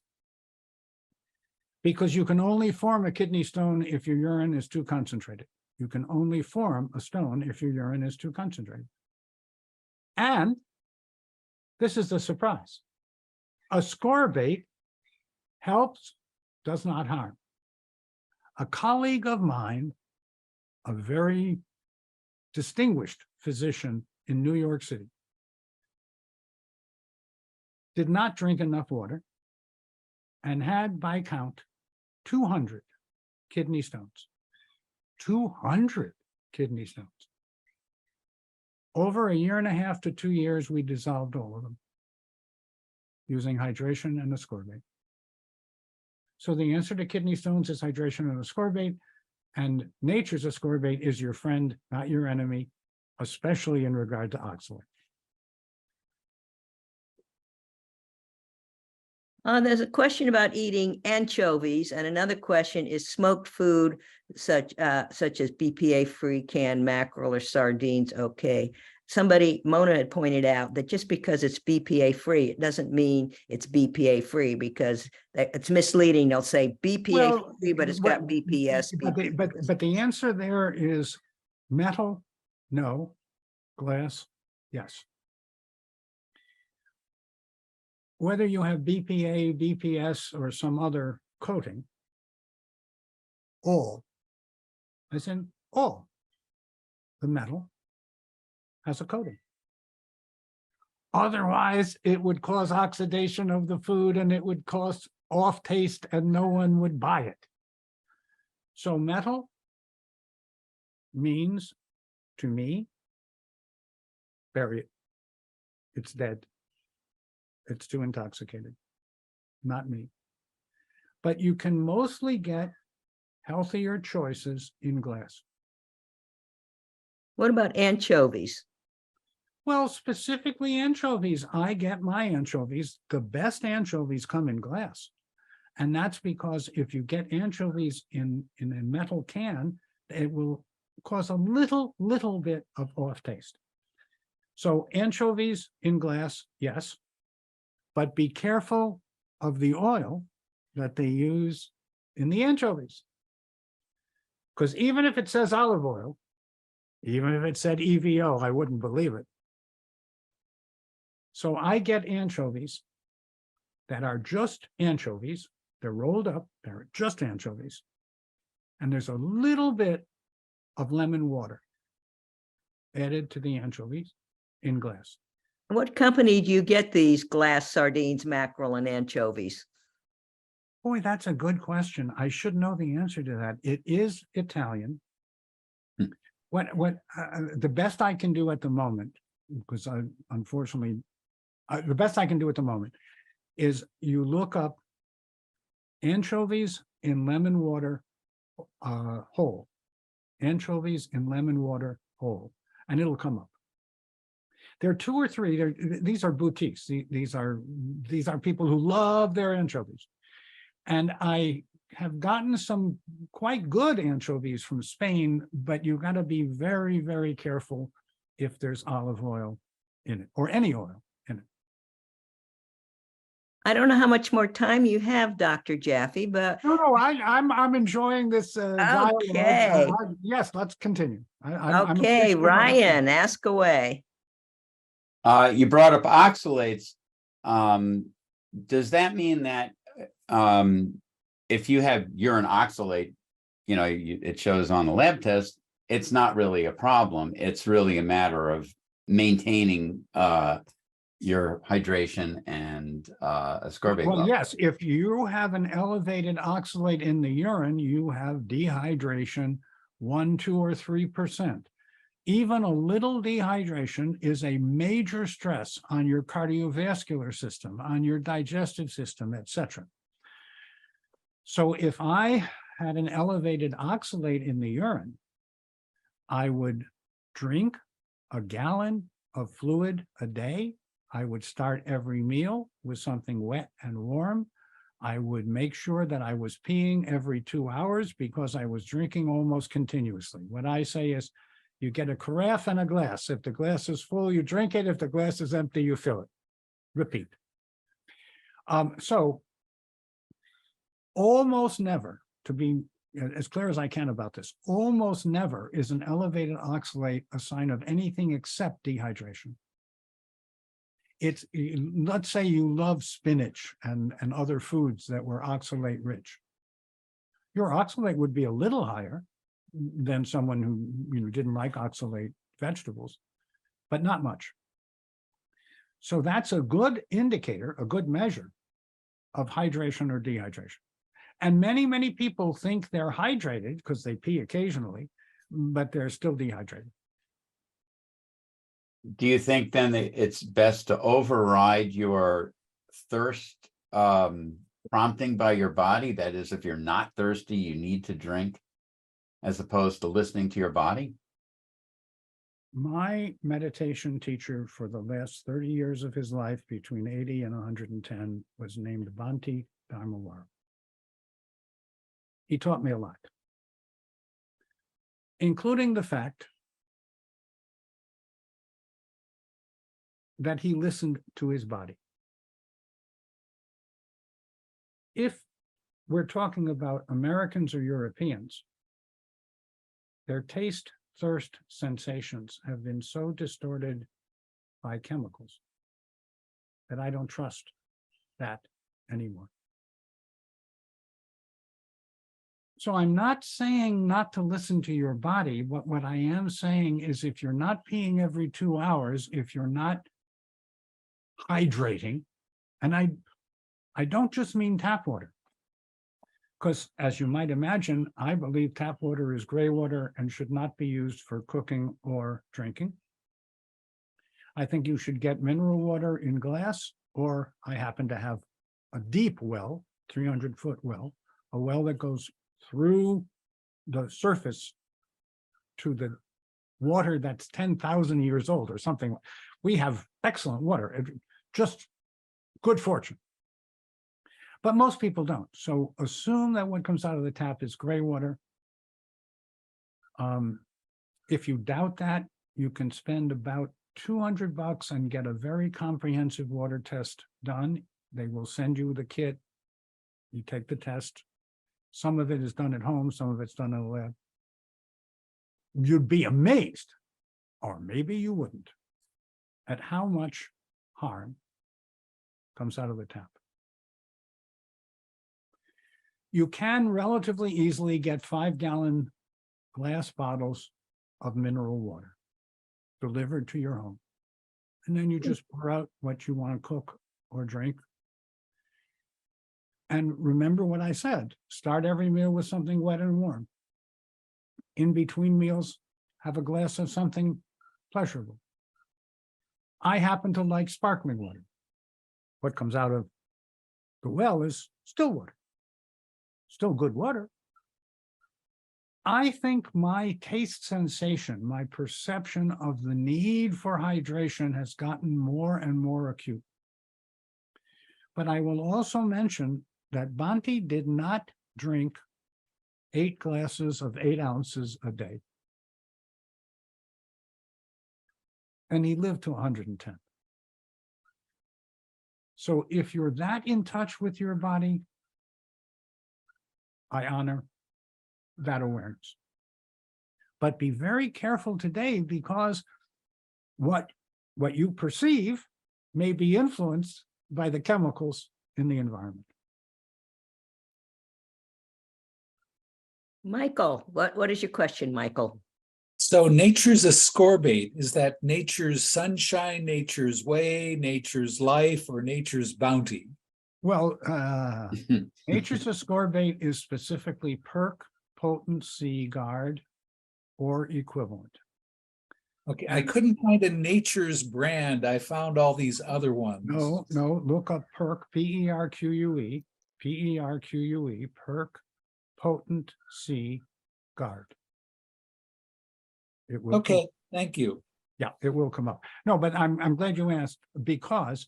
Because you can only form a kidney stone if your urine is too concentrated. You can only form a stone if your urine is too concentrated. And this is the surprise. Ascorbate helps, does not harm. A colleague of mine, a very distinguished physician in New York City, did not drink enough water and had, by count, 200 kidney stones. 200 kidney stones. Over 1.5 to 2 years, we dissolved all of them using hydration and ascorbate. So the answer to kidney stones is hydration and ascorbate, and nature's ascorbate is your friend, not your enemy, especially in regard to oxalate. There's a question about eating anchovies, and another question is smoked food such as BPA-free canned mackerel or sardines okay? Mona had pointed out that just because it's BPA-free, it doesn't mean it's BPA-free, because it's misleading. They'll say BPA-free, but it's got BPS. But the answer there is metal, no. Glass, yes. Whether you have BPA, BPS, or some other coating, all, as in all, the metal has a coating. Otherwise, it would cause oxidation of the food and it would cause off taste and no one would buy it. So metal means, to me, bury it. It's dead. It's too intoxicated. Not me. But you can mostly get healthier choices in glass. What about anchovies? Well, specifically anchovies. I get my anchovies. The best anchovies come in glass. And that's because if you get anchovies in a metal can, it will cause a little bit of off taste. So anchovies in glass, yes, but be careful of the oil that they use in the anchovies. Because even if it says olive oil, even if it said EVO, I wouldn't believe it. So I get anchovies that are just anchovies. They're rolled up, they're just anchovies. And there's a little bit of lemon water added to the anchovies in glass. What company do you get these glass sardines, mackerel, and anchovies? Boy, that's a good question. I should know the answer to that. It is Italian. What the best I can do at the moment, because unfortunately, the best I can do at the moment is you look up anchovies in lemon water whole, anchovies in lemon water whole, and it'll come up. There are two or three. These are boutiques. These are people who love their anchovies, and I have gotten some quite good anchovies from Spain, but you've got to be very, very careful if there's olive oil in it or any oil in it. I don't know how much more time you have, Dr. Jaffe, but No, I'm enjoying this dialogue. okay. Yes, let's continue. Okay, Ryan, ask away. You brought up oxalates. Does that mean that if you have urine oxalate, it shows on the lab test, it's not really a problem. It's really a matter of maintaining your hydration and ascorbate Well, level. yes, if you have an elevated oxalate in the urine, you have dehydration 1, 2, or 3%. Even a little dehydration is a major stress on your cardiovascular system, on your digestive system, etc. So if I had an elevated oxalate in the urine, I would drink a gallon of fluid a day. I would start every meal with something wet and warm. I would make sure that I was peeing every 2 hours because I was drinking almost continuously. What I say is, you get a carafe and a glass. If the glass is full, you drink it. If the glass is empty, you fill it. Repeat. So almost never, to be as clear as I can about this, almost never is an elevated oxalate a sign of anything except dehydration. It's, let's say you love spinach and other foods that were oxalate rich. Your oxalate would be a little higher than someone who didn't like oxalate vegetables, but not much. So that's a good indicator, a good measure of hydration or dehydration. And many people think they're hydrated because they pee occasionally, but they're still dehydrated. Do you think then that it's best to override your thirst prompting by your body? That is, if you're not thirsty, you need to drink, as opposed to listening to your body? My meditation teacher for the last 30 years of his life, between 80 and 110, was named Bhante Dharmawara. He taught me a lot, including the fact that he listened to his body. If we're talking about Americans or Europeans, their taste, thirst sensations have been so distorted by chemicals that I don't trust that anymore. So I'm not saying not to listen to your body. What I am saying is if you're not peeing every 2 hours, if you're not hydrating, and I don't just mean tap water, because as you might imagine, I believe tap water is gray water and should not be used for cooking or drinking. I think you should get mineral water in glass, or I happen to have a deep well, 300-foot well, a well that goes through the surface to the water that's 10,000 years old or something. We have excellent water, just good fortune. But most people don't. So assume that what comes out of the tap is gray water. If you doubt that, you can spend about $200 and get a very comprehensive water test done. They will send you the kit. You take the test. Some of it is done at home, some of it's done in the lab. You'd be amazed, or maybe you wouldn't, at how much harm comes out of the tap. You can relatively easily get 5-gallon glass bottles of mineral water delivered to your home. And then you just pour out what you want to cook or drink. And remember what I said, start every meal with something wet and warm. In between meals, have a glass of something pleasurable. I happen to like sparkling water. What comes out of the well is still water. Still good water. I think my taste sensation, my perception of the need for hydration has gotten more and more acute. But I will also mention that Banti did not drink 8 glasses of 8 ounces a day. And he lived to 110. So if you're that in touch with your body, I honor that awareness. But be very careful today, because what you perceive may be influenced by the chemicals in the environment. Michael, what is your question, Michael? So nature's ascorbate, is that nature's sunshine, nature's way, nature's life, or nature's bounty? Well, nature's ascorbate is specifically perk, potency, guard, or equivalent. Okay, I couldn't find a nature's brand. I found all these other ones. No, look up perk, P-E-R-Q-U-E, P-E-R-Q-U-E, perk, potent, C, guard. It will. Okay, thank you. Yeah, it will come up. No, but I'm glad you asked, because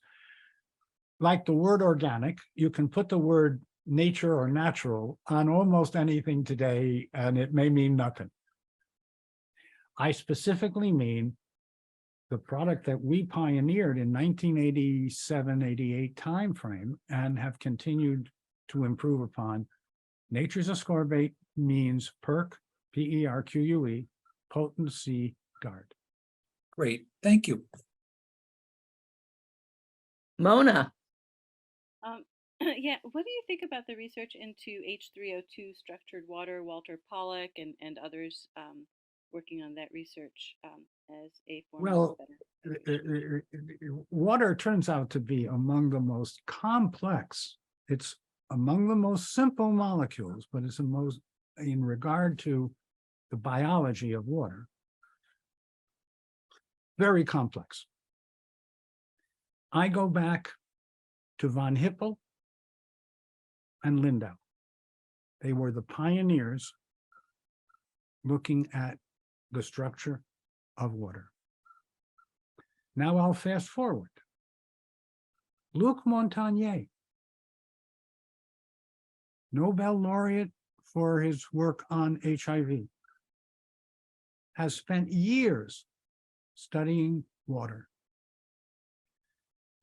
like the word organic, you can put the word nature or natural on almost anything today, and it may mean nothing. I specifically mean the product that we pioneered in 1987, 88 timeframe and have continued to improve upon. Nature's ascorbate means perk, P-E-R-Q-U-E, potency, guard. Great, thank you. Mona. Yeah, what do you think about the research into H3O2 structured water, Walter Pollack and others working on that research as a form Well, of better? water turns out to be among the most complex. It's among the most simple molecules, but it's the most, in regard to the biology of water, very complex. I go back to von Hippel and Lindau. They were the pioneers looking at the structure of water. Now I'll fast forward. Luc Montagnier, Nobel laureate for his work on HIV, has spent years studying water.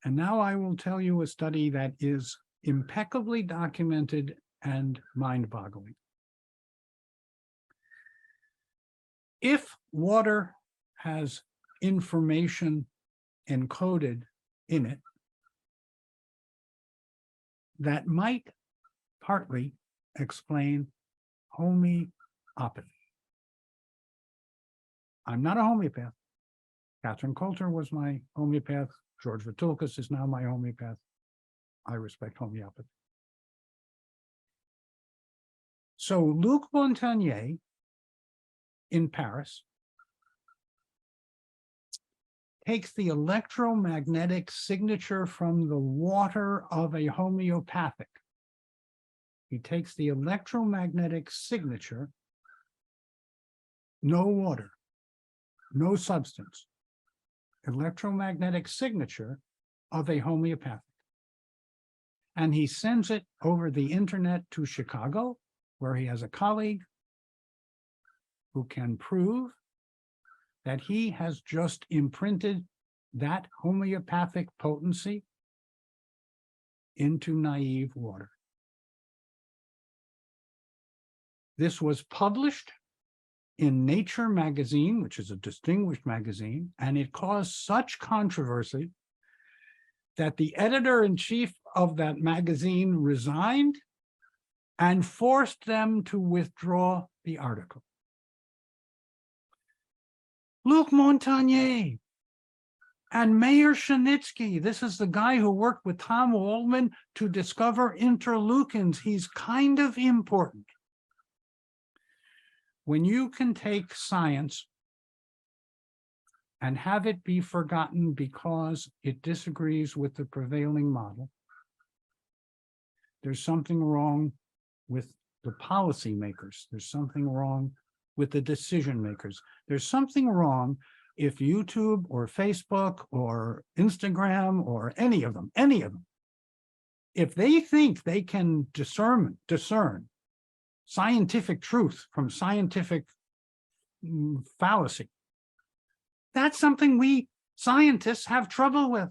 And now I will tell you a study that is impeccably documented and mind-boggling. If water has information encoded in it, that might partly explain homeopathy. I'm not a homeopath. Catherine Coulter was my homeopath. George Vitulkas is now my homeopath. I respect homeopathy. So Luc Montagnier in Paris takes the electromagnetic signature from the water of a homeopathic. He takes the electromagnetic signature, no water, no substance, electromagnetic signature of a homeopathic. And he sends it over the internet to Chicago, where he has a colleague who can prove that he has just imprinted that homeopathic potency into naive water. This was published in Nature magazine, which is a distinguished magazine, and it caused such controversy that the editor-in-chief of that magazine resigned and forced them to withdraw the article. Luc Montagnier and Meir Shanitsky, this is the guy who worked with Tom Waldman to discover interleukins. He's kind of important. When you can take science and have it be forgotten because it disagrees with the prevailing model, there's something wrong with the policymakers. There's something wrong with the decision makers. There's something wrong if YouTube or Facebook or Instagram or any of them, if they think they can discern scientific truth from scientific fallacy, that's something we scientists have trouble with.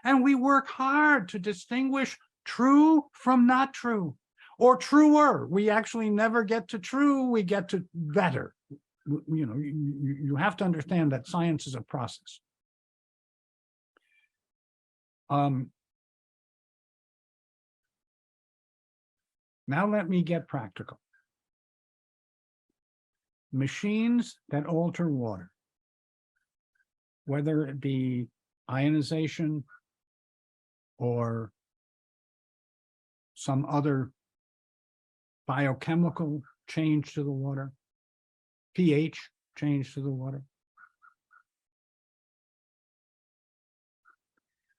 And we work hard to distinguish true from not true, or truer. We actually never get to true, we get to better. You know, you have to understand that science is a process. Now let me get practical. Machines that alter water, whether it be ionization or some other biochemical change to the water, pH change to the water.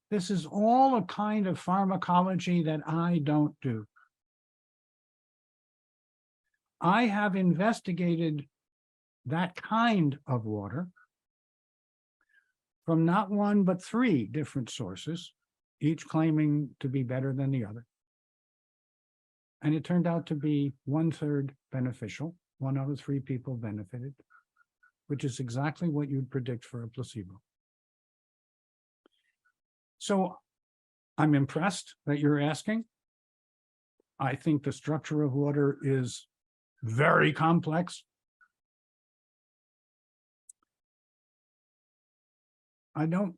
This is all a kind of pharmacology that I don't do. I have investigated that kind of water from not one, but 3 different sources, each claiming to be better than the other. And it turned out to be 1/3 beneficial. 1 out of 3 people benefited, which is exactly what you'd predict for a placebo. So I'm impressed that you're asking. I think the structure of water is very complex. I don't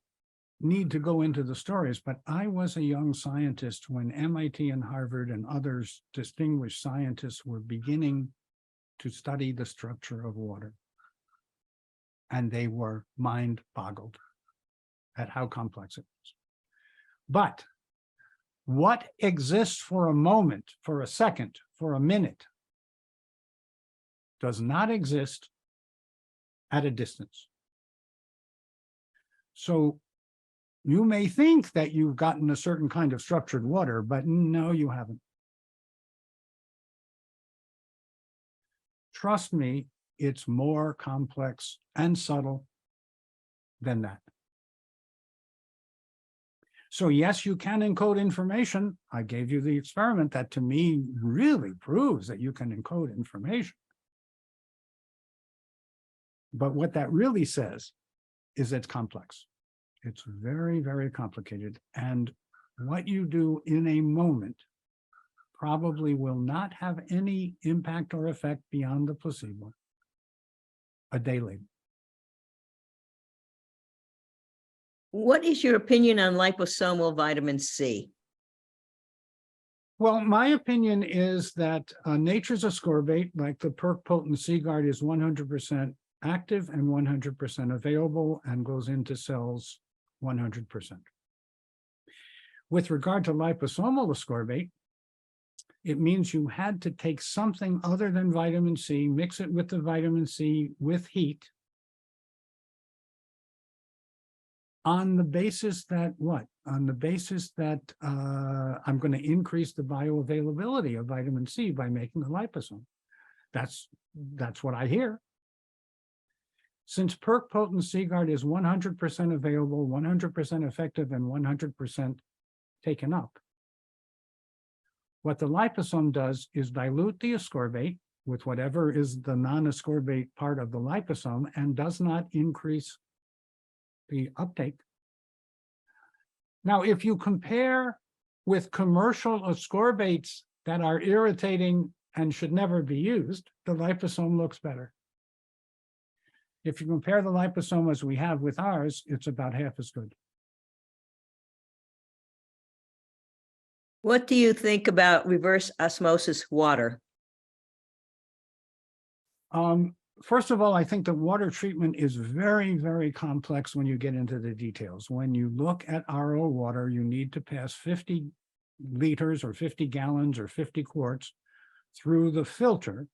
need to go into the stories, but I was a young scientist when MIT and Harvard and others distinguished scientists were beginning to study the structure of water. And they were mind-boggled at how complex it was. But what exists for a moment, for a second, for a minute, does not exist at a distance. So you may think that you've gotten a certain kind of structured water, but no, you haven't. Trust me, it's more complex and subtle than that. So yes, you can encode information. I gave you the experiment that to me really proves that you can encode information. But what that really says is it's complex. It's very, very complicated. And what you do in a moment probably will not have any impact or effect beyond the placebo a day later. What is your opinion on liposomal vitamin C? Well, my opinion is that nature's ascorbate, like the perk potent Seaguard, is 100% active and 100% available and goes into cells 100%. With regard to liposomal ascorbate, it means you had to take something other than vitamin C, mix it with the vitamin C with heat, on the basis that what? On the basis that I'm going to increase the bioavailability of vitamin C by making a liposome. That's what I hear. Since perk potent Seaguard is 100% available, 100% effective, and 100% taken up, what the liposome does is dilute the ascorbate with whatever is the non-ascorbate part of the liposome and does not increase the uptake. Now, if you compare with commercial ascorbates that are irritating and should never be used, the liposome looks better. If you compare the liposome as we have with ours, it's about half as good. What do you think about reverse osmosis water? First of all, I think that water treatment is very, very complex when you get into the details. When you look at RO water, you need to pass 50 liters or 50 gallons or 50 quarts through the filter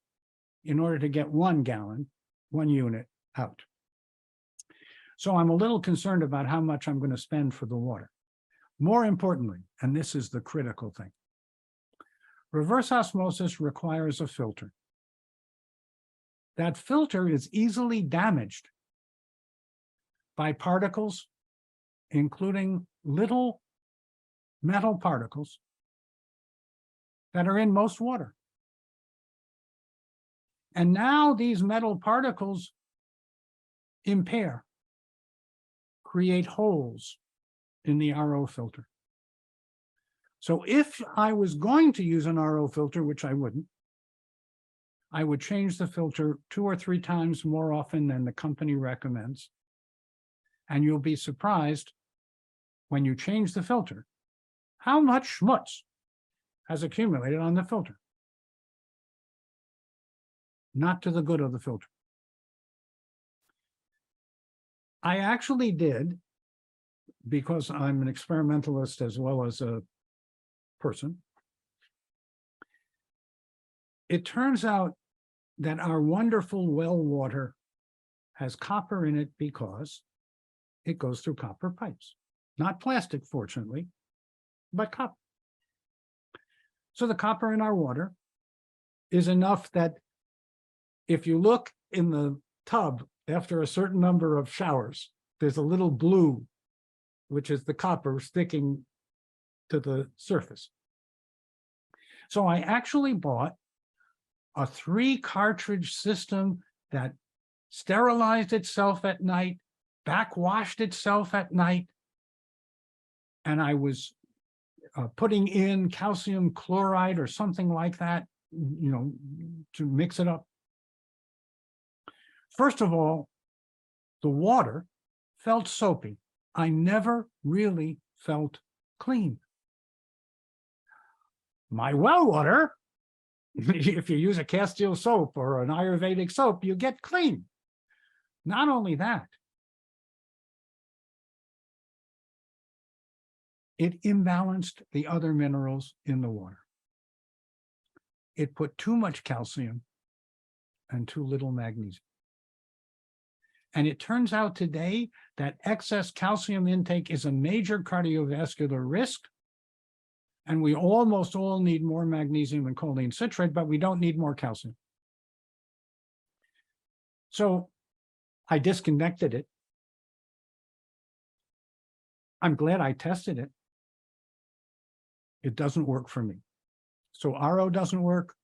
in order to get 1 gallon, 1 unit out. So I'm a little concerned about how much I'm going to spend for the water. More importantly, and this is the critical thing, reverse osmosis requires a filter. That filter is easily damaged by particles, including little metal particles that are in most water. And now these metal particles impair, create holes in the RO filter. So if I was going to use an RO filter, which I wouldn't, I would change the filter 2 or 3 times more often than the company recommends. And you'll be surprised when you change the filter, how much schmutz has accumulated on the filter. Not to the good of the filter. I actually did, because I'm an experimentalist as well as a person, it turns out that our wonderful well water has copper in it because it goes through copper pipes. Not plastic, fortunately, but copper. So the copper in our water is enough that if you look in the tub after a certain number of showers, there's a little blue, which is the copper sticking to the surface. So I actually bought a 3-cartridge system that sterilized itself at night, backwashed itself at night, and I was putting in calcium chloride or something like that, you know, to mix it up. First of all, the water felt soapy. I never really felt clean. My well water, if you use a Castile soap or an Ayurvedic soap, you get clean. Not only that, it imbalanced the other minerals in the water. It put too much calcium and too little magnesium. And it turns out today that excess calcium intake is a major cardiovascular risk. And we almost all need more magnesium and choline citrate, but we don't need more calcium. So I disconnected it. I'm glad I tested it. It doesn't work for me. So RO doesn't work.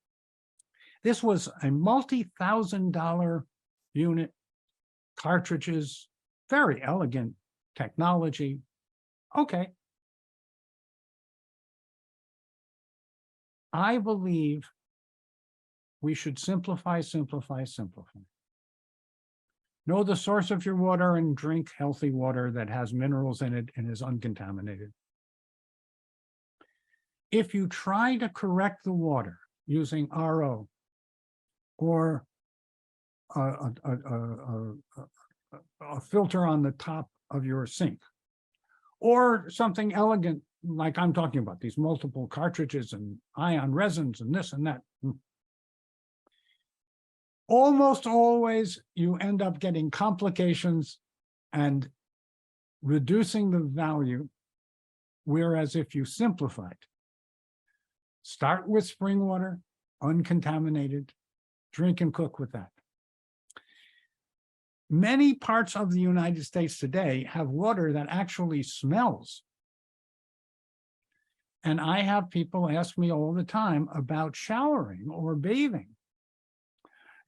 This was a multi-$1,000 unit, cartridges, very elegant technology. Okay. I believe we should simplify, simplify, simplify. Know the source of your water and drink healthy water that has minerals in it and is uncontaminated. If you try to correct the water using RO or a filter on the top of your sink, or something elegant like I'm talking about, these multiple cartridges and ion resins and this and that. Almost always you end up getting complications and reducing the value, whereas if you simplified, start with spring water, uncontaminated, drink and cook with that. Many parts of the United States today have water that actually smells. And I have people ask me all the time about showering or bathing.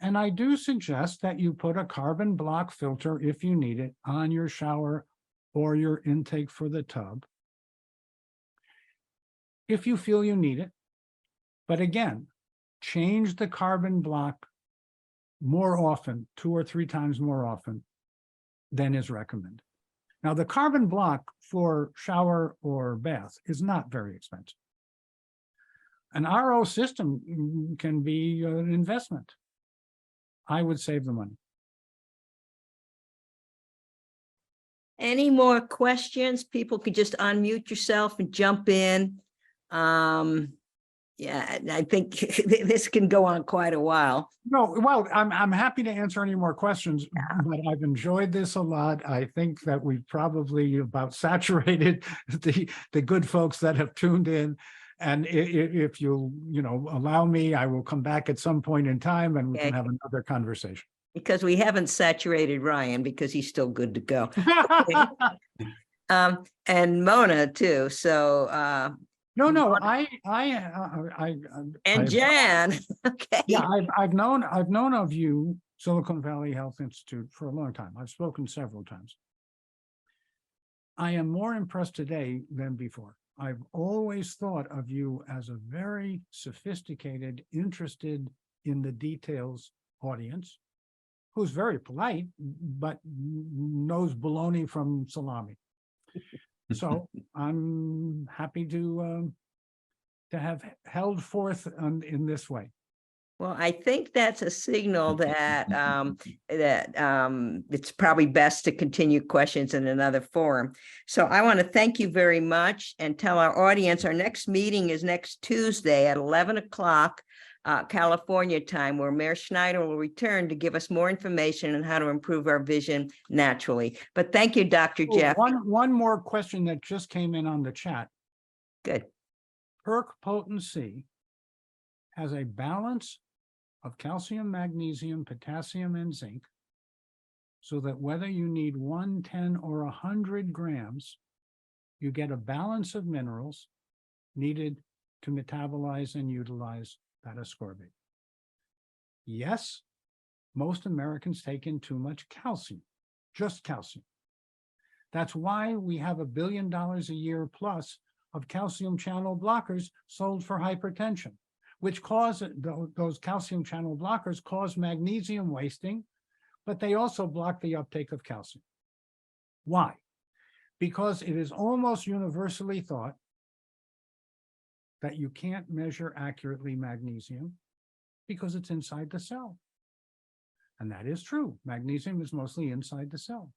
And I do suggest that you put a carbon block filter, if you need it, on your shower or your intake for the tub, if you feel you need it. But again, change the carbon block more often, 2 or 3 times more often than is recommended. Now, the carbon block for shower or bath is not very expensive. An RO system can be an investment. I would save the money. Any more questions? People could just unmute yourself and jump in. Yeah, I think this can go on quite a while. No, well, I'm happy to answer any more questions, but I've enjoyed this a lot. I think that we've probably about saturated the good folks that have tuned in. And if you'll, allow me, I will come back at some point in time and we can have another conversation. Because we haven't saturated Ryan because he's still good to go. And Mona too. So No, and Jan. Okay. Yeah, I've known of you, Silicon Valley Health Institute, for a long time. I've spoken several times. I am more impressed today than before. I've always thought of you as a very sophisticated, interested in the details audience, who's very polite, but knows baloney from salami. So I'm happy to have held forth in this way. Well, I think that's a signal that it's probably best to continue questions in another forum. So I want to thank you very much and tell our audience our next meeting is next Tuesday at 11 o'clock California time, where Mayor Schneider will return to give us more information on how to improve our vision naturally. But thank you, Dr. Jaffe. One more question that just came in on the chat. Good. PERC potency has a balance of calcium, magnesium, potassium, and zinc, so that whether you need 1, 10, or 100 grams, you get a balance of minerals needed to metabolize and utilize that ascorbate. Yes, most Americans take in too much calcium, just calcium. That's why we have $1 billion a year plus of calcium channel blockers sold for hypertension, which cause those calcium channel blockers cause magnesium wasting, but they also block the uptake of calcium. Why? Because it is almost universally thought that you can't measure accurately magnesium because it's inside the cell. And that is true. Magnesium is mostly inside the cell.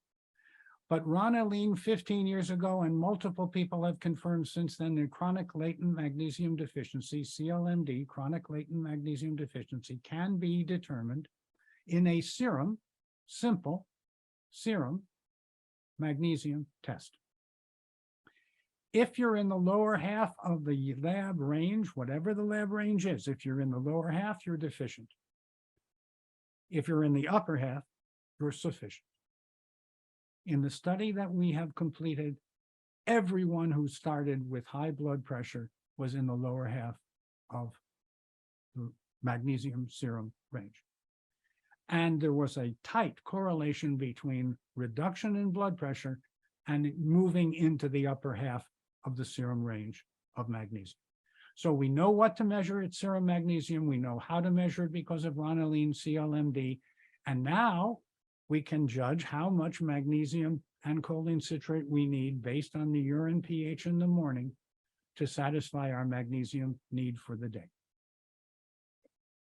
But Ron Aline 15 years ago, and multiple people have confirmed since then, that chronic latent magnesium deficiency, CLMD, chronic latent magnesium deficiency, can be determined in a serum, simple serum magnesium test. If you're in the lower half of the lab range, whatever the lab range is, if you're in the lower half, you're deficient. If you're in the upper half, you're sufficient. In the study that we have completed, everyone who started with high blood pressure was in the lower half of the magnesium serum range. And there was a tight correlation between reduction in blood pressure and moving into the upper half of the serum range of magnesium. So we know what to measure at serum magnesium. We know how to measure it because of Ron Aline CLMD. And now we can judge how much magnesium and choline citrate we need based on the urine pH in the morning to satisfy our magnesium need for the day.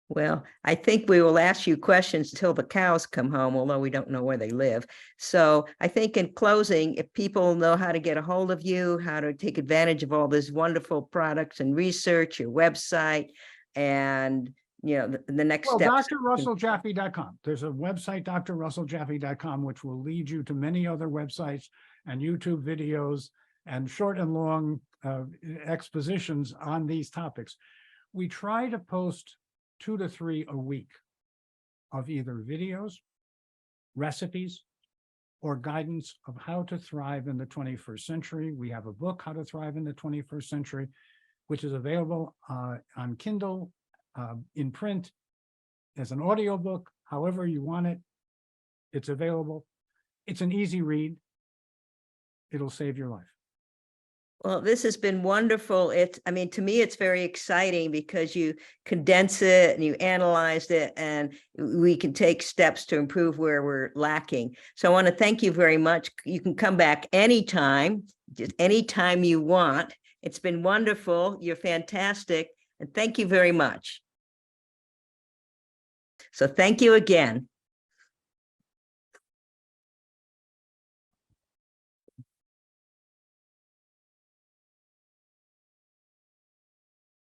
Well, I think we will ask you questions till the cows come home, although we don't know where they live. So I think in closing, if people know how to get a hold of you, how to take advantage of all these wonderful products and research, your website, and the next Well, step. drrusselljaffe.com. There's a website, drrusselljaffe.com, which will lead you to many other websites and YouTube videos and short and long expositions on these topics. We try to post 2 to 3 a week of either videos, recipes, or guidance of how to thrive in the 21st century. We have a book, How to Thrive in the 21st Century, which is available on Kindle, in print, as an audiobook, however you want it. It's available. It's an easy read. It'll save your life. Well, this has been wonderful. To me, it's very exciting because you condense it and you analyzed it, and we can take steps to improve where we're lacking. So I want to thank you very much. You can come back anytime, just anytime you want. It's been wonderful. You're fantastic. And thank you very much. So thank you again.